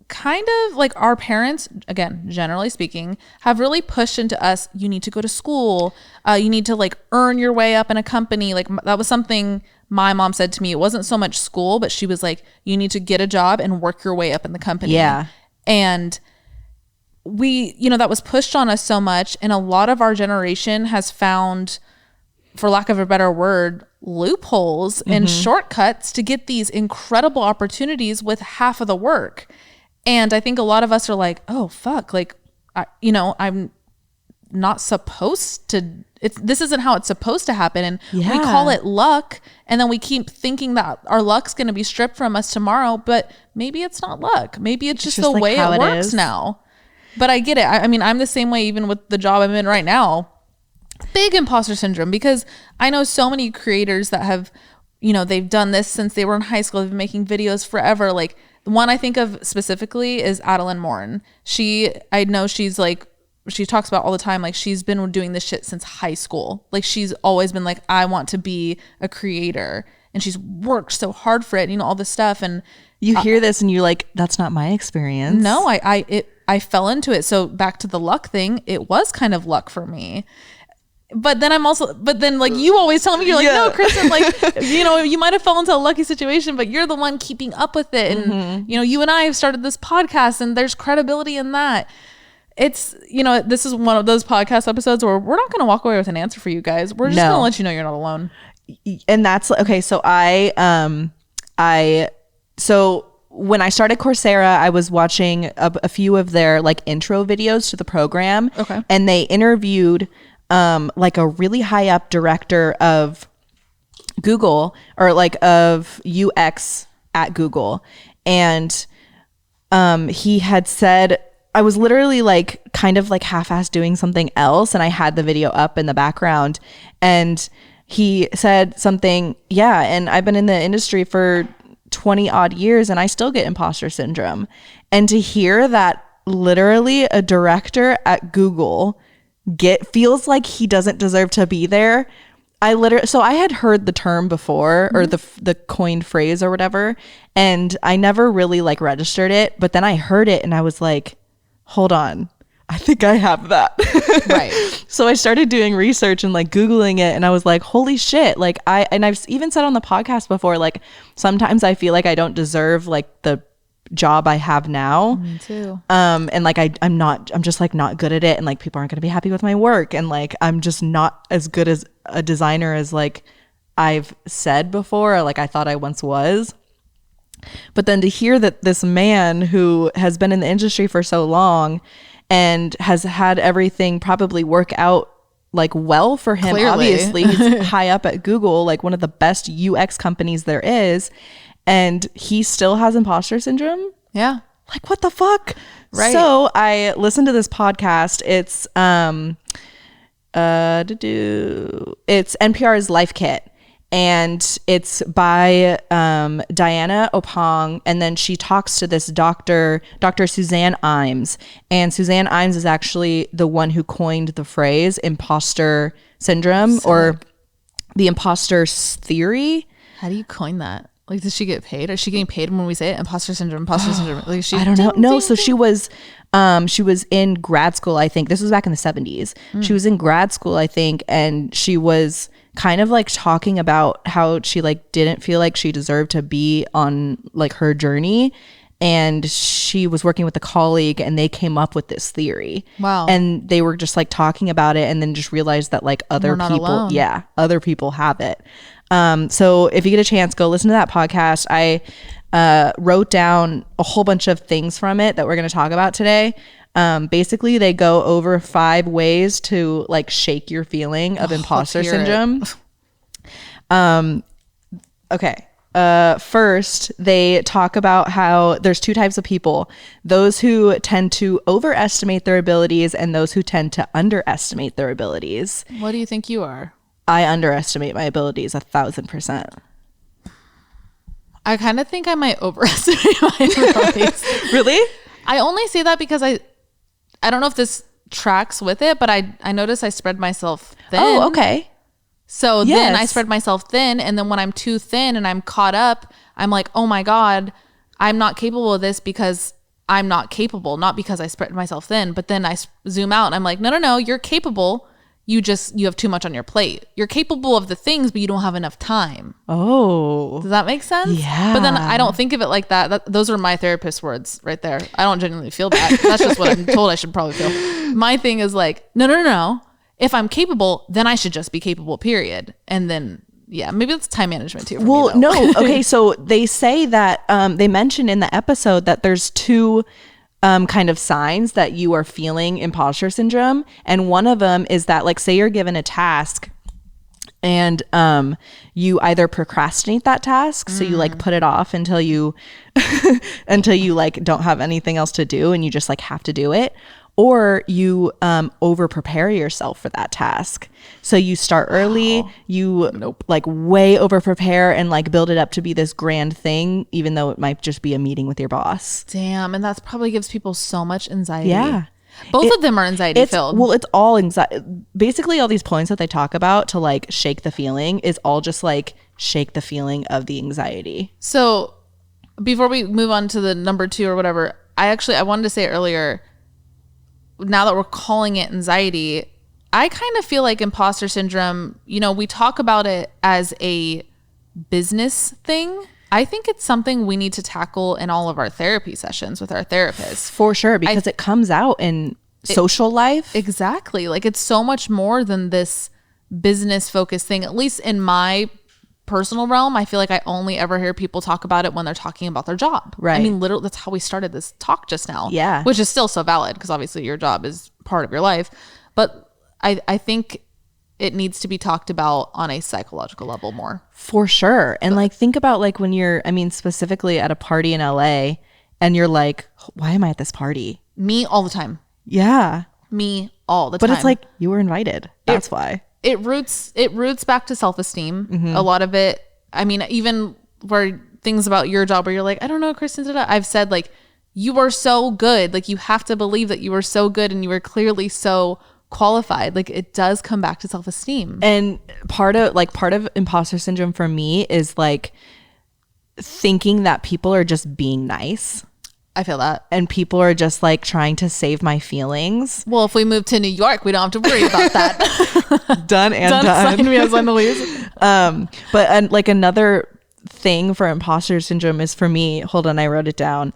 kind of like, our parents, again, generally speaking, have really pushed into us, you need to go to school, you need to like earn your way up in a company. Like that was something my mom said to me. It wasn't so much school, but she was like, you need to get a job and work your way up in the company. Yeah. And we, that was pushed on us so much, and a lot of our generation has found, for lack of a better word, loopholes and shortcuts to get these incredible opportunities with half of the work. And I think a lot of us are like, oh fuck, like I'm not supposed to, this isn't how it's supposed to happen. And we call it luck, and then we keep thinking that our luck's going to be stripped from us tomorrow, but maybe it's not luck. Maybe it's just the like way it works now. But I get it. I mean, I'm the same way even with the job I'm in right now. Big imposter syndrome, because I know so many creators that have, they've done this since they were in high school. They've been making videos forever. Like the one I think of specifically is Adeline Morn. I know she's like, she talks about all the time, like she's been doing this shit since high school. Like she's always been like, I want to be a creator, and she's worked so hard for it, all this stuff. And you hear this and you're like, that's not my experience. No, I fell into it. So back to the luck thing, it was kind of luck for me. But then like you always tell me, you're like, no, Kristen, like, you might have fallen into a lucky situation, but you're the one keeping up with it. And, you and I have started this podcast, and there's credibility in that. It's, this is one of those podcast episodes where we're not going to walk away with an answer for you guys. We're just going to let you know you're not alone. And that's okay. So so when I started Coursera, I was watching a few of their like intro videos to the program. Okay. And they interviewed like a really high up director of Google, or like of UX at Google. And he had said, I was literally like kind of like half-assed doing something else, and I had the video up in the background, and he said something, and I've been in the industry for 20 odd years and I still get imposter syndrome. And to hear that literally a director at Google feels like he doesn't deserve to be there. So I had heard the term before, or the coined phrase or whatever, and I never really like registered it, but then I heard it and I was like, hold on, I think I have that. Right. So I started doing research and like Googling it, and I was like, holy shit. Like I've even said on the podcast before, like sometimes I feel like I don't deserve like the job I have now. Me too. And like I'm just like not good at it, and like people aren't going to be happy with my work, and like I'm just not as good as a designer as like I've said before, or like I thought I once was. But then to hear that this man who has been in the industry for so long and has had everything probably work out like well for him, clearly. Obviously he's high up at Google, like one of the best UX companies there is, and he still has imposter syndrome. Yeah. Like, what the fuck? Right. So I listened to this podcast. It's it's NPR's Life Kit, and it's by Diana Opong, and then she talks to this Dr. Suzanne Imes, and Suzanne Imes is actually the one who coined the phrase imposter syndrome or the imposter theory. How do you coin that? Like, does she get paid? Is she getting paid when we say it? Imposter syndrome, imposter syndrome. Like, I don't know. No, so she was in grad school, I think. This was back in the 70s. She was in grad school, I think, and she was kind of like talking about how she like didn't feel like she deserved to be on like her journey. And she was working with a colleague, and they came up with this theory. Wow. And they were just like talking about it, and then just realized that like other people, other people have it. So if you get a chance, go listen to that podcast. I wrote down a whole bunch of things from it that we're going to talk about today. Basically, they go over 5 ways to like shake your feeling of imposter syndrome. Okay. First, they talk about how there's 2 types of people: those who tend to overestimate their abilities and those who tend to underestimate their abilities. What do you think you are? I underestimate my abilities 1,000%. I kind of think I might overestimate my abilities. Really? I only say that because I don't know if this tracks with it, but I notice I spread myself thin. Oh, okay. So then I spread myself thin, and then when I'm too thin and I'm caught up, I'm like, oh my God, I'm not capable of this because I'm not capable, not because I spread myself thin. But then I zoom out and I'm like, no, you're capable. You have too much on your plate. You're capable of the things, but you don't have enough time. Oh. Does that make sense? Yeah. But then I don't think of it like that. Those are my therapist words right there. I don't genuinely feel that. That's just what I'm told I should probably feel. My thing is like, no. If I'm capable, then I should just be capable, period. And then, yeah, maybe it's time management too. Well, no. Okay. So they say that, they mention in the episode that there's 2 kind of signs that you are feeling imposter syndrome. And one of them is that, like, say you're given a task and you either procrastinate that task, so you like put it off until you like don't have anything else to do and you just like have to do it, or you over prepare yourself for that task. So you start early, you like way over prepare and like build it up to be this grand thing, even though it might just be a meeting with your boss. Damn. And that probably gives people so much anxiety. Yeah. Both of them are anxiety filled. Well, it's all anxiety. Basically, all these points that they talk about to like shake the feeling is all just like shake the feeling of the anxiety. So before we move on to the number 2 or whatever, I wanted to say earlier, now that we're calling it anxiety, I kind of feel like imposter syndrome, we talk about it as a business thing. I think it's something we need to tackle in all of our therapy sessions with our therapists. For sure, because it comes out in social life. Exactly. Like, it's so much more than this business focused thing. At least in my personal realm, I feel like I only ever hear people talk about it when they're talking about their job. Right. I mean, literally, that's how we started this talk just now. Yeah. Which is still so valid because obviously your job is part of your life. But I think it needs to be talked about on a psychological level more. For sure. And like, think about like when you're, specifically at a party in LA and you're like, why am I at this party? Me all the time. Yeah. Me all the time. But it's like, you were invited. That's why. It roots back to self-esteem. Mm-hmm. A lot of it, even where things about your job where you're like, I don't know, Kristen, I've said like, you are so good. Like, you have to believe that you are so good and you are clearly so qualified. Like, it does come back to self-esteem. And part of imposter syndrome for me is like thinking that people are just being nice. I feel that. And people are just like trying to save my feelings. Well, if we move to New York, we don't have to worry about that. Done. Sign me as on the lease. But like another thing for imposter syndrome is, for me, hold on, I wrote it down,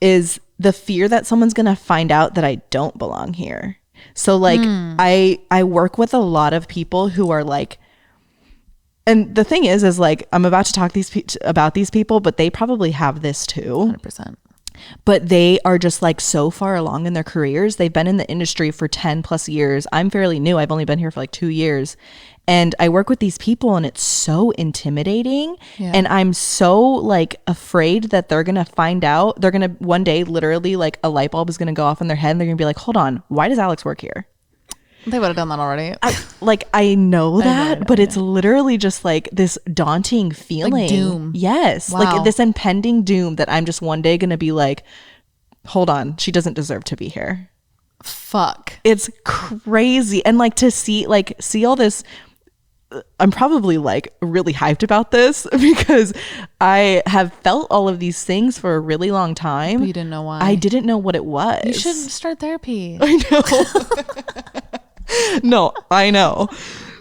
is the fear that someone's going to find out that I don't belong here. So like I work with a lot of people who are like, and the thing is like, I'm about to talk about these people, but they probably have this too. 100%. but they are just like so far along in their careers. They've been in the industry for 10 plus years. I'm fairly new. I've only been here for like 2 years. And I work with these people and it's so intimidating. Yeah. And I'm so like afraid that they're going to find out. They're going to one day literally like a light bulb is going to go off in their head and they're going to be like, hold on, why does Alex work here? They would have done that already. I know that, but it's literally just like this daunting feeling. Like doom. Yes. Wow. Like this impending doom that I'm just one day going to be like, hold on, she doesn't deserve to be here. Fuck. It's crazy. And like to see all this, I'm probably like really hyped about this because I have felt all of these things for a really long time. But you didn't know why. I didn't know what it was. You should start therapy. I know. No, I know.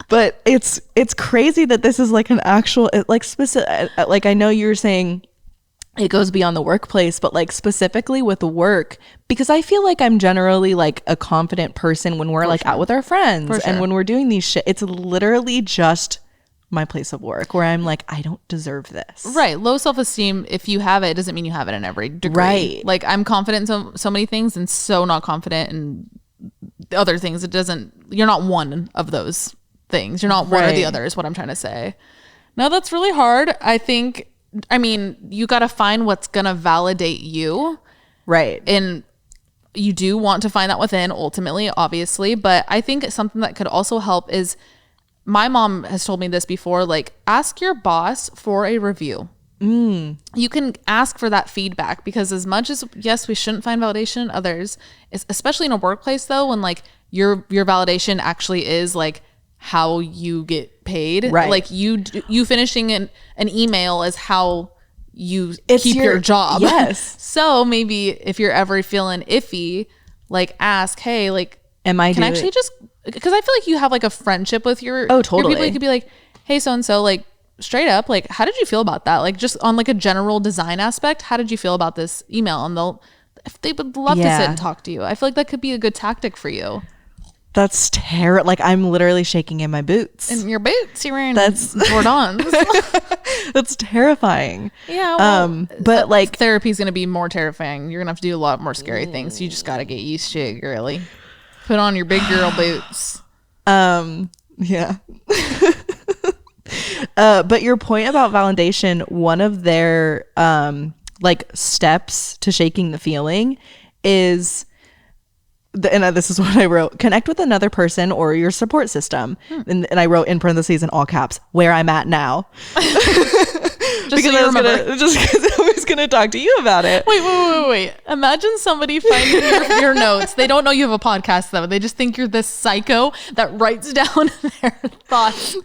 But it's crazy that this is like an actual like specific, like I know you're saying it goes beyond the workplace, but like specifically with work, because I feel like I'm generally like a confident person when we're like out with our friends and when we're doing these shit. It's literally just my place of work where I'm like, I don't deserve this. Right. Low self-esteem, if you have it, doesn't mean you have it in every degree. Right. Like I'm confident in so many things and so not confident in other things. You're not one of those things. You're not one or the other is what I'm trying to say. No, that's really hard. I mean, you got to find what's going to validate you. Right. And you do want to find that within ultimately, obviously. But I think something that could also help is, my mom has told me this before, like ask your boss for a review. You can ask for that feedback because as much as, yes, we shouldn't find validation in others, especially in a workplace though, when like your validation actually is like how you get paid. Right. Like you finishing an email is how you keep your job. Yes. So maybe if you're ever feeling iffy, like ask, hey, like, can I actually just, because I feel like you have like a friendship with your, totally. Your people. You could be like, hey, so-and-so, like straight up, like, how did you feel about that? Like just on like a general design aspect, how did you feel about this email? And they would love to sit and talk to you. I feel like that could be a good tactic for you. That's terrible. Like I'm literally shaking in my boots. In your boots, you're wearing Jordans. That's terrifying. Yeah. Well, but like therapy is going to be more terrifying. You're going to have to do a lot more scary things. So you just got to get used to it, girly. Put on your big girl boots. Yeah. But your point about validation, one of their like steps to shaking the feeling is, and this is what I wrote, connect with another person or your support system. And I wrote in parentheses in all caps, where I'm at now. Because I was gonna talk to you about it. Wait. Imagine somebody finding your notes. They don't know you have a podcast though. They just think you're this psycho that writes down their thoughts.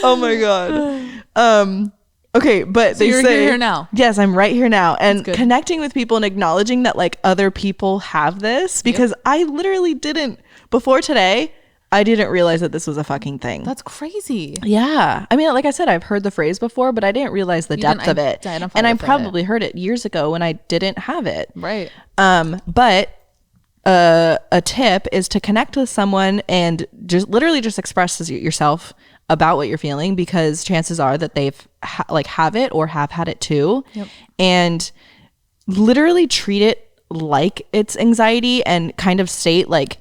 Oh my God. Okay, but so you're here now. Yes, I'm right here now. And connecting with people and acknowledging that like other people have this, because I literally didn't, before today, I didn't realize that this was a fucking thing. That's crazy. Yeah. I mean, like I said, I've heard the phrase before, but I didn't realize the depth of it. And I probably heard it years ago when I didn't have it. Right. But a tip is to connect with someone and just literally just express yourself about what you're feeling, because chances are that they've have it or have had it too. Yep. And literally treat it like it's anxiety and kind of state like,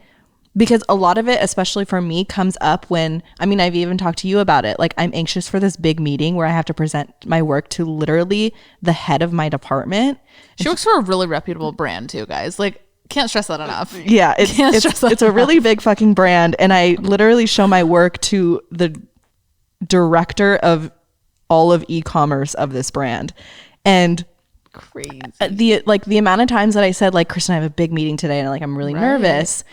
because a lot of it, especially for me, comes up when, I mean, I've even talked to you about it. Like I'm anxious for this big meeting where I have to present my work to literally the head of my department. She works for a really reputable brand too, guys. Like, can't stress that enough. Yeah, it's a really big fucking brand. And I literally show my work to the director of all of e-commerce of this brand. And crazy. The amount of times that I said like, Kristen, I have a big meeting today and like I'm really nervous.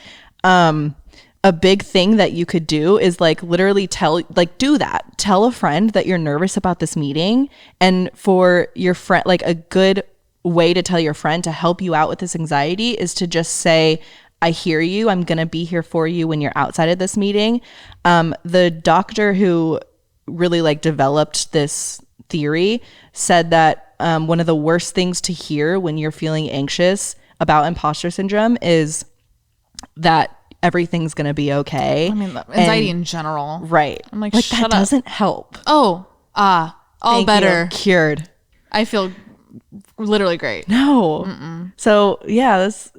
A big thing that you could do is like literally tell a friend that you're nervous about this meeting, and for your friend, like a good way to tell your friend to help you out with this anxiety is to just say, I hear you. I'm going to be here for you when you're outside of this meeting. The doctor who really like developed this theory said that one of the worst things to hear when you're feeling anxious about imposter syndrome is that everything's going to be okay. I mean, anxiety in general. Right. I'm like that doesn't help. All better. Cured. I feel literally great. No. So yeah, this.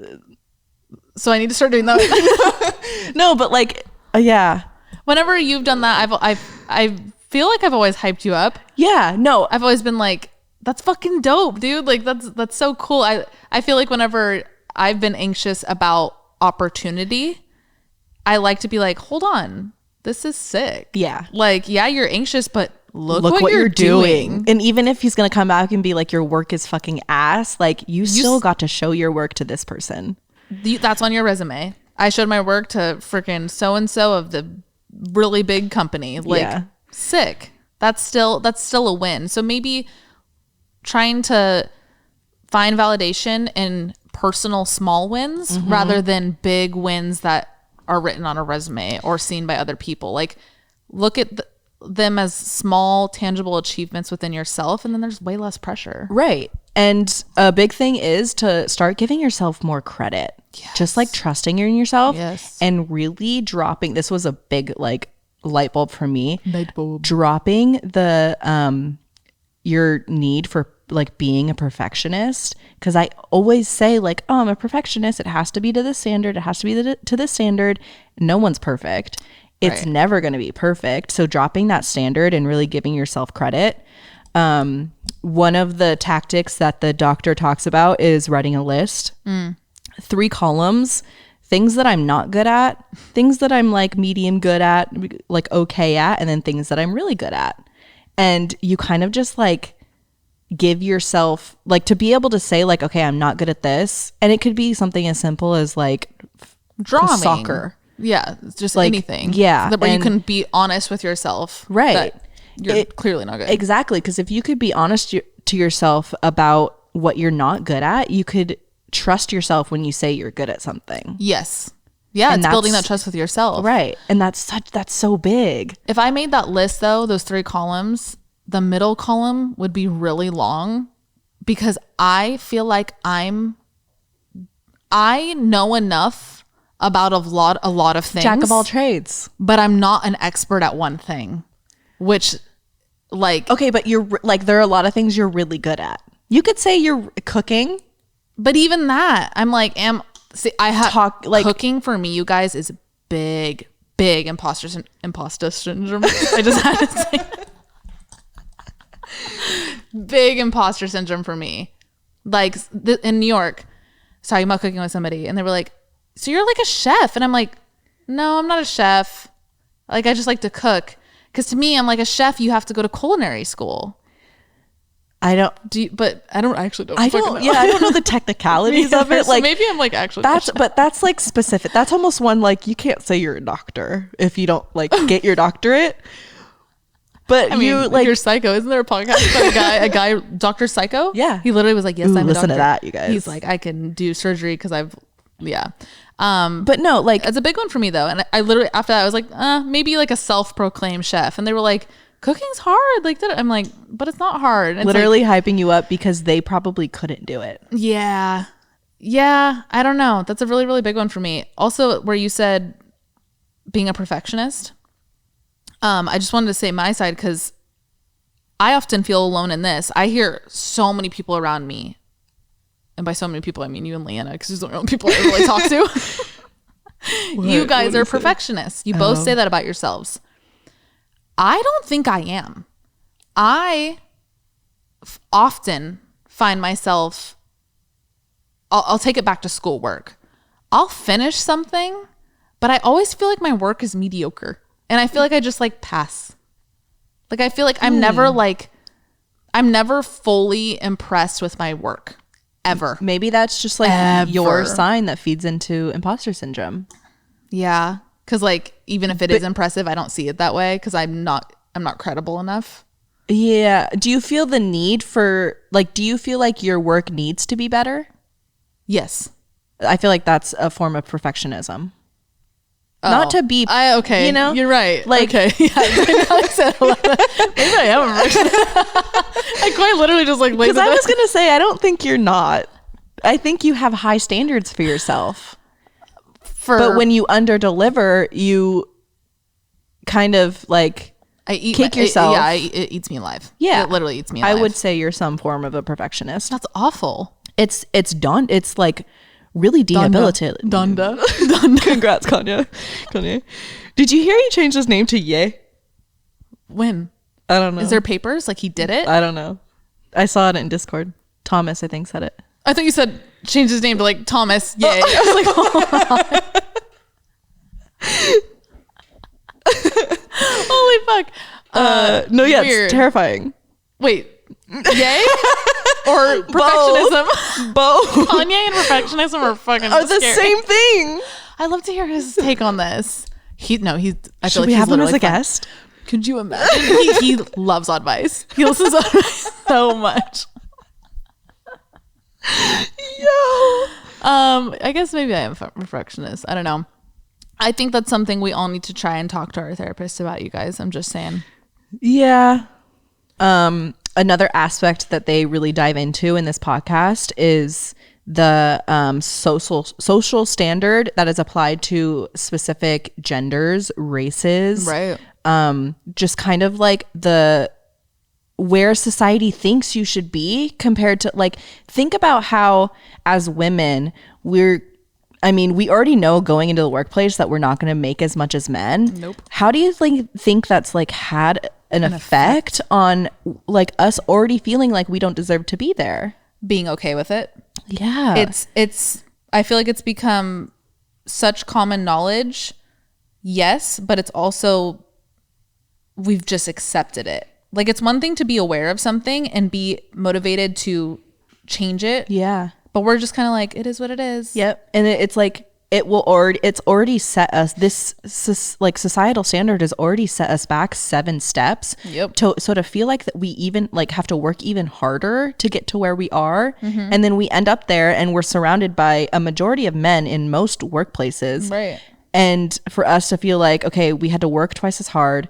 So I need to start doing that. No, but like, yeah. Whenever you've done that, I feel like I've always hyped you up. Yeah. No. I've always been like, that's fucking dope, dude. Like that's so cool. I feel like whenever I've been anxious about opportunity, I like to be like, hold on, this is sick. Yeah. Like, yeah, you're anxious, but look what you're doing. And even if he's gonna come back and be like, your work is fucking ass, like you still got to show your work to this person. That's on your resume. I showed my work to freaking so and so of the really big company. Like, sick. That's still a win. So maybe trying to find validation in personal small wins rather than big wins that are written on a resume or seen by other people. Like, look at them as small, tangible achievements within yourself, and then there's way less pressure. Right. And a big thing is to start giving yourself more credit. Yes. Just like trusting in yourself. Yes. And really dropping. This was a big like light bulb for me. Light bulb. Dropping the your need for like being a perfectionist, because I always say like, oh, I'm a perfectionist, it has to be to this standard, it has to be to this standard. No one's perfect. It's never going to be perfect. So dropping that standard and really giving yourself credit. One of the tactics that the doctor talks about is writing a list. 3 columns, things that I'm not good at, things that I'm like medium good at, like okay at, and then things that I'm really good at. And you kind of just like give yourself like to be able to say like, okay, I'm not good at this. And it could be something as simple as like drawing, soccer. Yeah, it's just like anything. Yeah. Where you can be honest with yourself. Right. That you're clearly not good. Exactly. Because if you could be honest to yourself about what you're not good at, you could trust yourself when you say you're good at something. Yes. Yeah, and it's building that trust with yourself. Right. And that's so big. If I made that list though, those 3 columns, the middle column would be really long because I feel like I know enough about a lot of things. Jack of all trades. But I'm not an expert at one thing, which like... Okay, but you're like, there are a lot of things you're really good at. You could say you're cooking. But even that, I'm like, cooking for me, you guys, is big imposter syndrome. I just had to say big imposter syndrome for me. Like in New York, I was talking about cooking with somebody and they were like, so you're like a chef? And I'm like, no, I'm not a chef. Like, I just like to cook. Because to me, I'm like, a chef, you have to go to culinary school. I don't actually know. I don't know the technicalities of it. So like maybe I'm like actually. But that's like specific. That's almost one like you can't say you're a doctor if you don't like get your doctorate. But I mean, you like you're psycho. Isn't there a podcast about a guy, Dr. Psycho? Yeah, he literally was like, "Yes, I'm a doctor." Listen to that, you guys. He's like, I can do surgery because but no, like it's a big one for me though. And I literally after that I was like, maybe like a self-proclaimed chef, and they were like, cooking's hard. Like that. I'm like, but it's not hard. It's literally like, hyping you up because they probably couldn't do it. Yeah. I don't know. That's a really, really big one for me. Also, where you said being a perfectionist. I just wanted to say my side because I often feel alone in this. I hear so many people around me. And by so many people, I mean you and Leanna, because these are the only people I really talk to. You guys are perfectionists. You both say that about yourselves. I don't think I am. I often find myself, I'll take it back to schoolwork. I'll finish something, but I always feel like my work is mediocre. And I feel like I just like pass. Like I feel like I'm never fully impressed with my work. Ever. Maybe that's just like your sign that feeds into imposter syndrome. Yeah. Because like even if it is impressive, I don't see it that way because I'm not credible enough. Yeah. Do you feel the need for like, do you feel like your work needs to be better? Yes. I feel like that's a form of perfectionism. Not to be okay, you know, you're right. Like, okay, yeah, I said a lot. Maybe I am a perfectionist. I quite literally just like because I was gonna say I don't think you're not. I think you have high standards for yourself. But when you under deliver, you kind of like kick yourself. It eats me alive. Yeah. It literally eats me alive. I would say you're some form of a perfectionist. That's awful. It's like really debilitating. Donda. Congrats, Kanye. Did you hear he changed his name to Ye? When? I don't know. Is there papers? Like he did it? I don't know. I saw it in Discord. Thomas, I think, said it. I thought you said change his name to like Thomas. Yay. I was like, hold on. Holy fuck. No, yeah, weird. it's terrifying. Wait. Yay? Or perfectionism? Both. Kanye and perfectionism are fucking are the scary. same thing. I'd love to hear his take on this. I feel Should like we he's have him as a fun. guest? Could you imagine? He loves Oddvice. He listens to Oddvice so much. Yo. I guess maybe I am a perfectionist. I don't know. I think that's something we all need to try and talk to our therapist about, you guys. I'm just saying. Yeah. Another aspect that they really dive into in this podcast is the social standard that is applied to specific genders, races. Right. Just kind of like where society thinks you should be compared to, like, think about how as women we already know going into the workplace that we're not going to make as much as men. Nope. How do you think that's like had an effect on like us already feeling like we don't deserve to be there? Being okay with it. Yeah. It's I feel like it's become such common knowledge. Yes, but it's also we've just accepted it. Like, it's one thing to be aware of something and be motivated to change it. Yeah. But we're just kind of like, it is what it is. Yep. And it's like, it's already set us, like societal standard has already set us back 7 steps. Yep. So to feel like that we even like have to work even harder to get to where we are. Mm-hmm. And then we end up there and we're surrounded by a majority of men in most workplaces. Right. And for us to feel like, okay, we had to work twice as hard.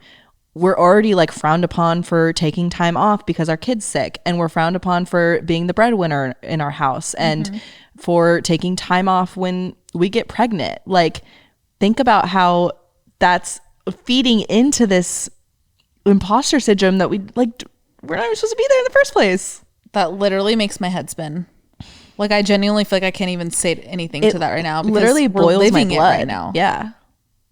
We're already like frowned upon for taking time off because our kid's sick, and we're frowned upon for being the breadwinner in our house, and for taking time off when we get pregnant. Like, think about how that's feeding into this imposter syndrome that we're not even supposed to be there in the first place. That literally makes my head spin. Like, I genuinely feel like I can't even say anything to that right now. Because literally boils my blood. it right now. Yeah.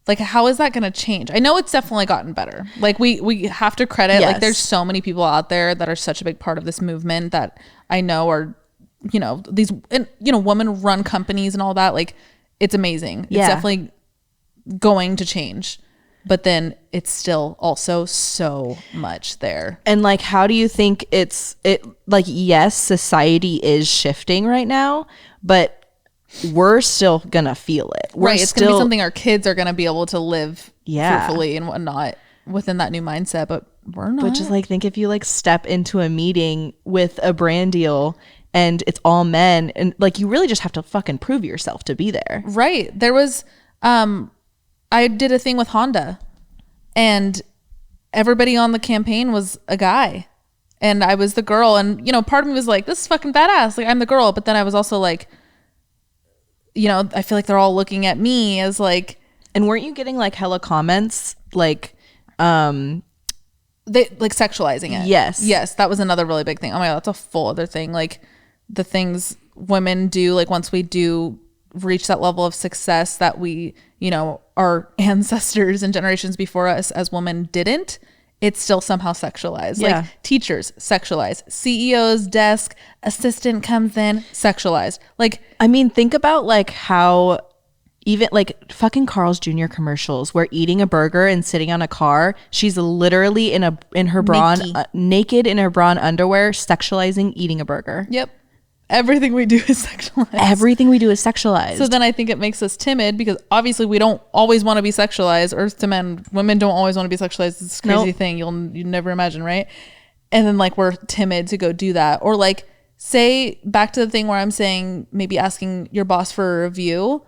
Like, how is that going to change? I know it's definitely gotten better. Like, we have to credit, Yes. like, there's so many people out there that are such a big part of this movement that I know are, these, women run companies and all that. Like, it's amazing. Yeah. It's definitely going to change. But then it's still also so much there. And like, how do you think yes, society is shifting right now, but we're still gonna feel it. It's gonna be something our kids are gonna be able to live Yeah. fruitfully and whatnot within that new mindset, but we're not. But just like, think if you like step into a meeting with a brand deal and it's all men, and like, you really just have to fucking prove yourself to be there. Right. There was I did a thing with Honda, and everybody on the campaign was a guy, and I was the girl, and part of me was like, this is fucking badass, like I'm the girl, but then I was also like, I feel like they're all looking at me as like. And weren't you getting like hella comments like they like sexualizing it? Yes, that was another really big thing. Oh my god, that's a full other thing. Like, the things women do, like, once we do reach that level of success that we, our ancestors and generations before us as women didn't, it's still somehow sexualized. Yeah. Like, teachers, sexualized. CEO's desk assistant comes in, sexualized. Like, I mean, think about like how even like fucking Carl's Jr. commercials where eating a burger and sitting on a car, she's literally in her bra, naked in her bra and underwear, sexualizing eating a burger. Yep. Everything we do is sexualized. Everything we do is sexualized. So then I think it makes us timid, because obviously we don't always want to be sexualized. Earth to men, women don't always want to be sexualized. It's a crazy thing you'd never imagine, right? And then like, we're timid to go do that. Or like, say, back to the thing where I'm saying maybe asking your boss for a review.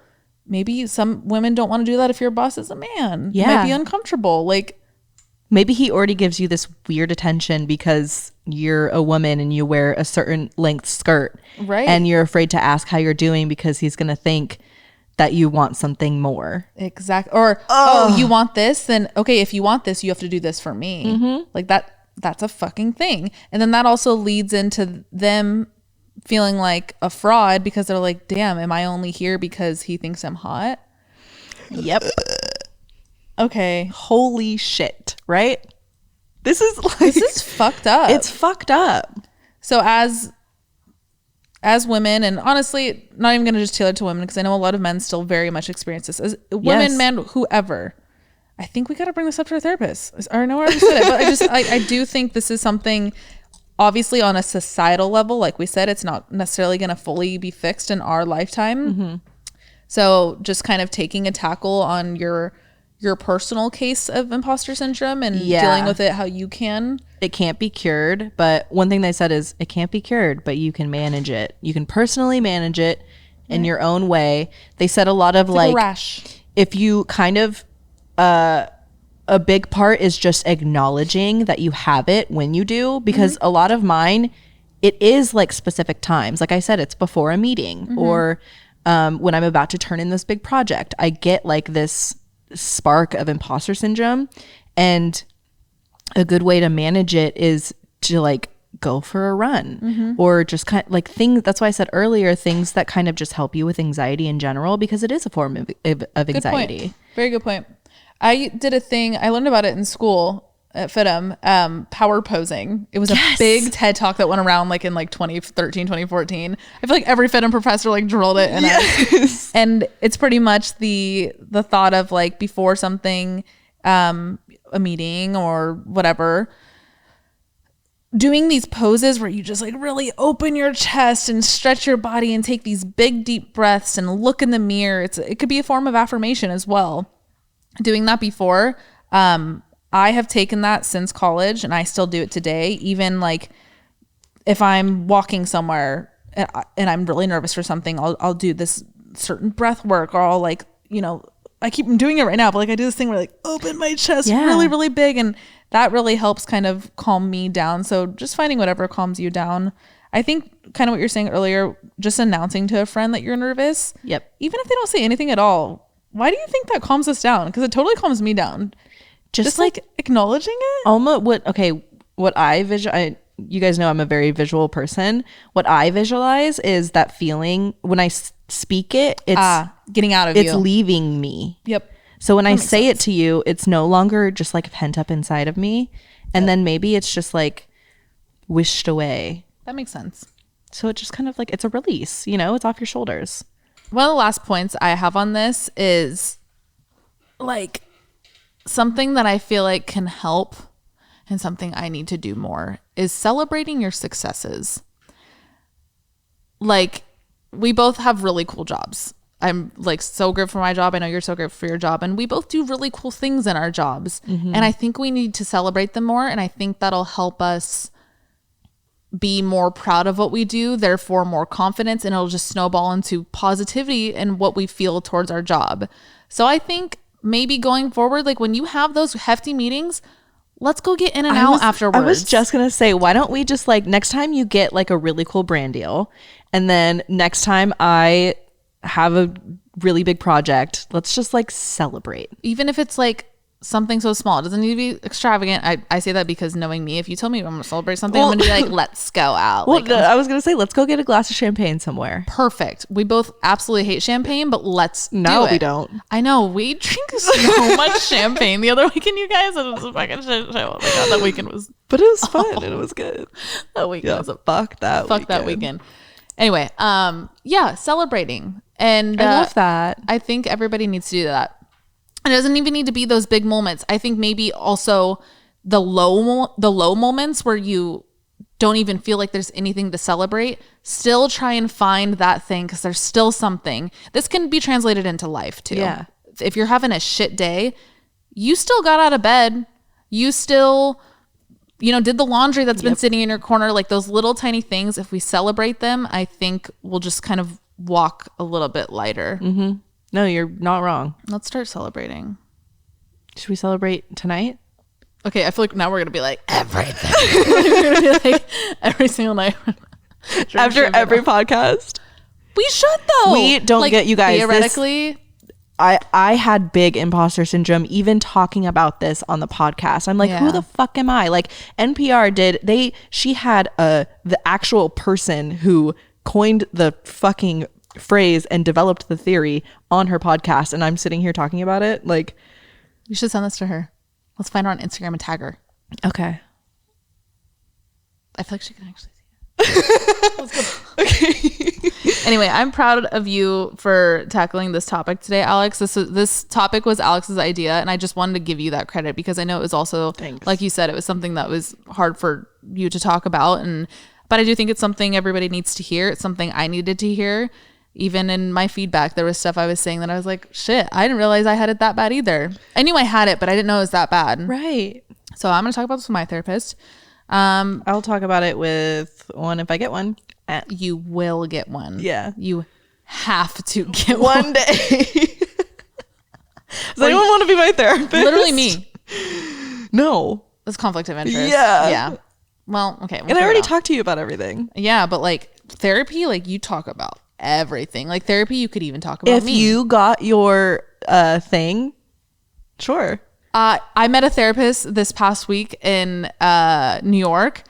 Maybe some women don't want to do that if your boss is a man. Yeah. It might be uncomfortable. Like, maybe he already gives you this weird attention because you're a woman and you wear a certain length skirt. Right. And you're afraid to ask how you're doing because he's going to think that you want something more. Exactly. Or, oh, you want this? Then, okay, if you want this, you have to do this for me. Like that's a fucking thing. And then that also leads into them feeling like a fraud because they're like, damn, am I only here because he thinks I'm hot? Yep. Okay. Holy shit, right? This is fucked up. It's fucked up. So as women, and honestly, not even going to just tailor to women because I know a lot of men still very much experience this. As women, men, whoever, I think we got to bring this up to our therapist. I know I already said it, but I do think this is something, obviously on a societal level, like we said, it's not necessarily going to fully be fixed in our lifetime. So just kind of taking a tackle on your personal case of imposter syndrome and dealing with it how you can. It can't be cured, but one thing they said is it can't be cured, but you can manage it. You can personally manage it in your own way. They said a lot of it's like a rash. If you kind of a big part is just acknowledging that you have it when you do, because a lot of mine, it is like specific times. Like I said, it's before a meeting or when I'm about to turn in this big project, I get like this spark of imposter syndrome, and a good way to manage it is to like go for a run or just kind of like things. That's why I said earlier, things that kind of just help you with anxiety in general, because it is a form of anxiety. Good point. Very good point. I did a thing, I learned about it in school at FITM, power posing. It was a big TED talk that went around like in like 2013, 2014. I feel like every FITM professor like drilled it in us. And it's pretty much the thought of like before something, a meeting or whatever, doing these poses where you just like really open your chest and stretch your body and take these big deep breaths and look in the mirror. It could be a form of affirmation as well. Doing that before, I have taken that since college and I still do it today. Even like if I'm walking somewhere and I'm really nervous for something, I'll do this certain breath work, or I'll like, I keep doing it right now, but like I do this thing where I like open my chest really, really big, and that really helps kind of calm me down. So just finding whatever calms you down. I think kind of what you're saying earlier, just announcing to a friend that you're nervous. Yep. Even if they don't say anything at all, why do you think that calms us down? Because it totally calms me down. Just like acknowledging it. Almost what I visualize. You guys know I'm a very visual person. What I visualize is that feeling when I speak it. It's getting out of you. It's leaving me. Yep. So when I say it to you, it's no longer just like pent up inside of me, and then maybe it's just like wished away. That makes sense. So it just kind of like it's a release. It's off your shoulders. One of the last points I have on this is like something that I feel like can help, and something I need to do more, is celebrating your successes. Like, we both have really cool jobs. I'm like so good for my job. I know you're so good for your job, and we both do really cool things in our jobs. And I think we need to celebrate them more. And I think that'll help us be more proud of what we do, therefore more confidence, and it'll just snowball into positivity and what we feel towards our job. So I think maybe going forward, like when you have those hefty meetings, let's go get in and out afterwards. I was just gonna say, why don't we just like next time you get like a really cool brand deal, and then next time I have a really big project, let's just like celebrate. Even if it's like something so small, it doesn't need to be extravagant. I say that because knowing me, if you tell me I'm gonna celebrate something, I'm gonna be like, let's go out. Well, I was gonna say, let's go get a glass of champagne somewhere. Perfect. We both absolutely hate champagne, but let's do it. We don't. I know, we drink so much champagne the other weekend, you guys. It was a fucking shit show. Oh my god, that weekend was, but it was fun and it was good. That weekend was fuck that weekend. Anyway, celebrating, and I love that. I think everybody needs to do that. It doesn't even need to be those big moments. I think maybe also the low moments where you don't even feel like there's anything to celebrate. Still try and find that thing, because there's still something. This can be translated into life too. Yeah. If you're having a shit day, you still got out of bed. You still, did the laundry that's been sitting in your corner. Like those little tiny things, if we celebrate them, I think we'll just kind of walk a little bit lighter. Mm-hmm. No, you're not wrong. Let's start celebrating. Should we celebrate tonight? Okay, I feel like now we're gonna be like everything. We're gonna be like every single night after every podcast. We should though. We don't like, get you guys. Theoretically, I had big imposter syndrome even talking about this on the podcast. I'm like, who the fuck am I? Like NPR she had the actual person who coined the fucking phrase and developed the theory on her podcast, and I'm sitting here talking about it. Like, you should send this to her. Let's find her on Instagram and tag her. Okay. I feel like she can actually see it. Let's go. Okay. Anyway, I'm proud of you for tackling this topic today, Alex. This topic was Alex's idea, and I just wanted to give you that credit because I know it was also, like you said, it was something that was hard for you to talk about. But I do think it's something everybody needs to hear. It's something I needed to hear. Even in my feedback, there was stuff I was saying that I was like, shit, I didn't realize I had it that bad either. I knew I had it, but I didn't know it was that bad. Right. So I'm going to talk about this with my therapist. I'll talk about it with one if I get one. You will get one. Yeah. You have to get one day. Does anyone want to be my therapist? Literally me. No. That's conflict of interest. Yeah. Yeah. Well, okay. And I already talked to you about everything. Yeah, but like therapy, like you talk about everything. Like therapy, you could even talk about me. If you got your thing, sure. I met a therapist this past week in New York,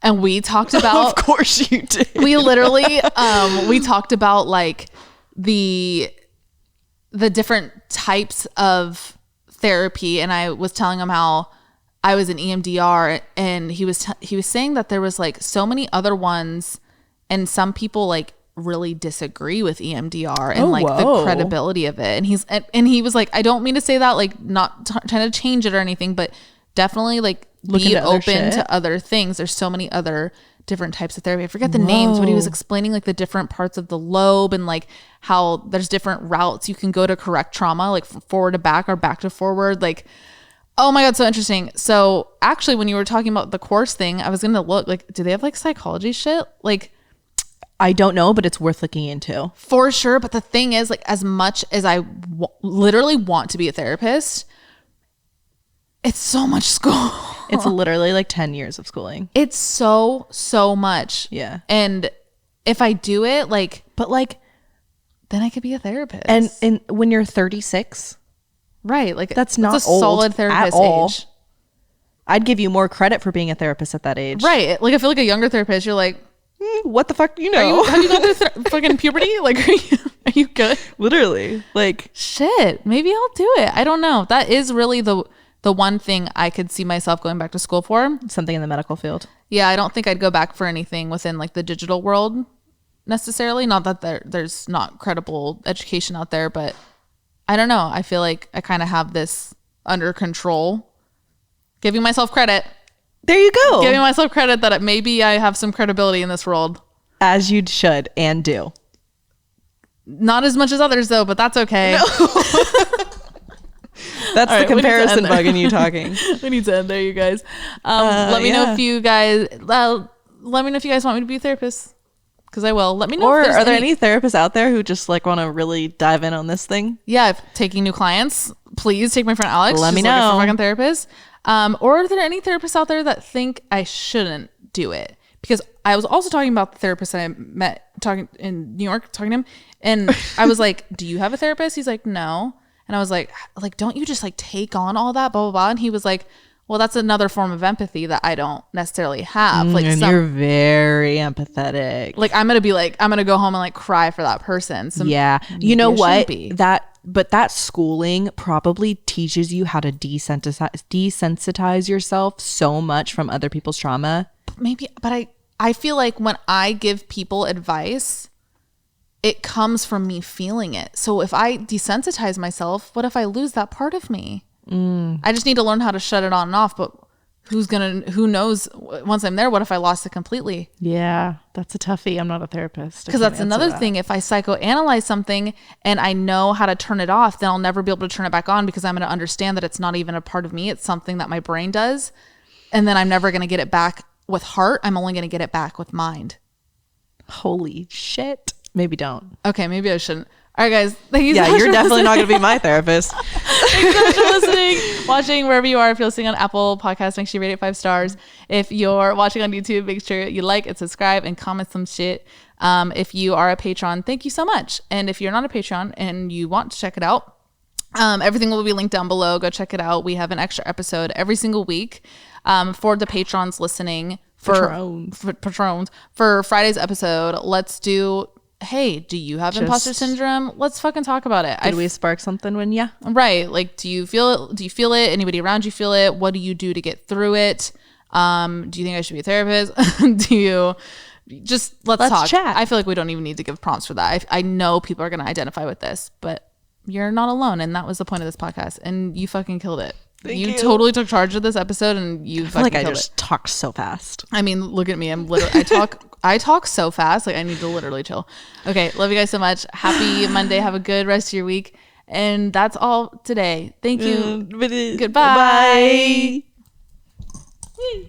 and we talked about. Of course you did. We literally we talked about like the different types of therapy, and I was telling him how I was an EMDR, and he was saying that there was like so many other ones, and some people like really disagree with EMDR and the credibility of it. And he was like, I don't mean to say that like not trying to change it or anything, but definitely like be open to other things. There's so many other different types of therapy. I forget the names, but he was explaining like the different parts of the lobe and like how there's different routes you can go to correct trauma, like from forward to back or back to forward. Like, oh my God, so interesting. So actually, when you were talking about the course thing, I was going to look like, do they have like psychology shit? Like, I don't know, but it's worth looking into. For sure. But the thing is, like, as much as I literally want to be a therapist, it's so much school. It's literally like 10 years of schooling. It's so much. Yeah. And if I do it, like, but like, then I could be a therapist. And when you're 36, right? Like, that's not a solid therapist age. I'd give you more credit for being a therapist at that age. Right. Like, I feel like a younger therapist, you're like, what the fuck, you know? Have you gone through fucking puberty? Like, are you good? Literally, like, shit. Maybe I'll do it. I don't know. That is really the one thing I could see myself going back to school for. Something in the medical field. Yeah, I don't think I'd go back for anything within like the digital world necessarily. Not that there's not credible education out there, but I don't know. I feel like I kind of have this under control. Giving myself credit. There you go. Giving myself credit that maybe I have some credibility in this world. As you should and do. Not as much as others though, but that's okay. No. That's the comparison bug in you talking. We need to end there, you guys. Let me know if you guys want me to be a therapist. Because I will. Let me know. Or are there any therapists out there who just like want to really dive in on this thing? Yeah, if taking new clients, please take my friend Alex. Let me know. For fucking therapist. Or are there any therapists out there that think I shouldn't do it? Because I was also talking about the therapist that I met talking in New York, talking to him, and I was like, "Do you have a therapist?" He's like, "No," and I was like, "Don't you just like take on all that, blah blah blah?" And he was like, "Well, that's another form of empathy that I don't necessarily have." Like, and you're very empathetic. Like, I'm gonna go home and like cry for that person. So yeah, you know what? That schooling probably teaches you how to desensitize yourself so much from other people's trauma. Maybe, but I feel like when I give people advice, it comes from me feeling it. So if I desensitize myself, what if I lose that part of me? I just need to learn how to shut it on and off. But who knows once I'm there, what if I lost it completely? Yeah, that's a toughie. I'm not a therapist. Because that's another thing. If I psychoanalyze something and I know how to turn it off, then I'll never be able to turn it back on because I'm going to understand that it's not even a part of me. It's something that my brain does. And then I'm never going to get it back with heart. I'm only going to get it back with mind. Holy shit. Maybe don't. Okay, maybe I shouldn't. All right, guys. Thank you so much. Yeah, you're definitely not going to be my therapist. Thanks so much for listening, watching, wherever you are. If you're listening on Apple Podcasts, make sure you rate it 5 stars. If you're watching on YouTube, make sure you like and subscribe and comment some shit. If you are a patron, thank you so much. And if you're not a patron and you want to check it out, everything will be linked down below. Go check it out. We have an extra episode every single week for the patrons listening. For patrons for Friday's episode. Let's do, hey, do you have imposter syndrome? Let's fucking talk about it. Did we spark something when right, like, do you feel it? Anybody around you feel it? What do you do to get through it? Do you think I should be a therapist? Do you let's talk. Chat. I feel like we don't even need to give prompts for that. I know people are going to identify with this, but you're not alone, and that was the point of this podcast, and you fucking killed it. You totally took charge of this episode, and you fucking killed it. I just talked so fast. I mean, look at me. I'm literally I talk so fast. Like, I need to literally chill. Okay, love you guys so much. Happy Monday. Have a good rest of your week. And that's all today. Thank you. Goodbye. Bye.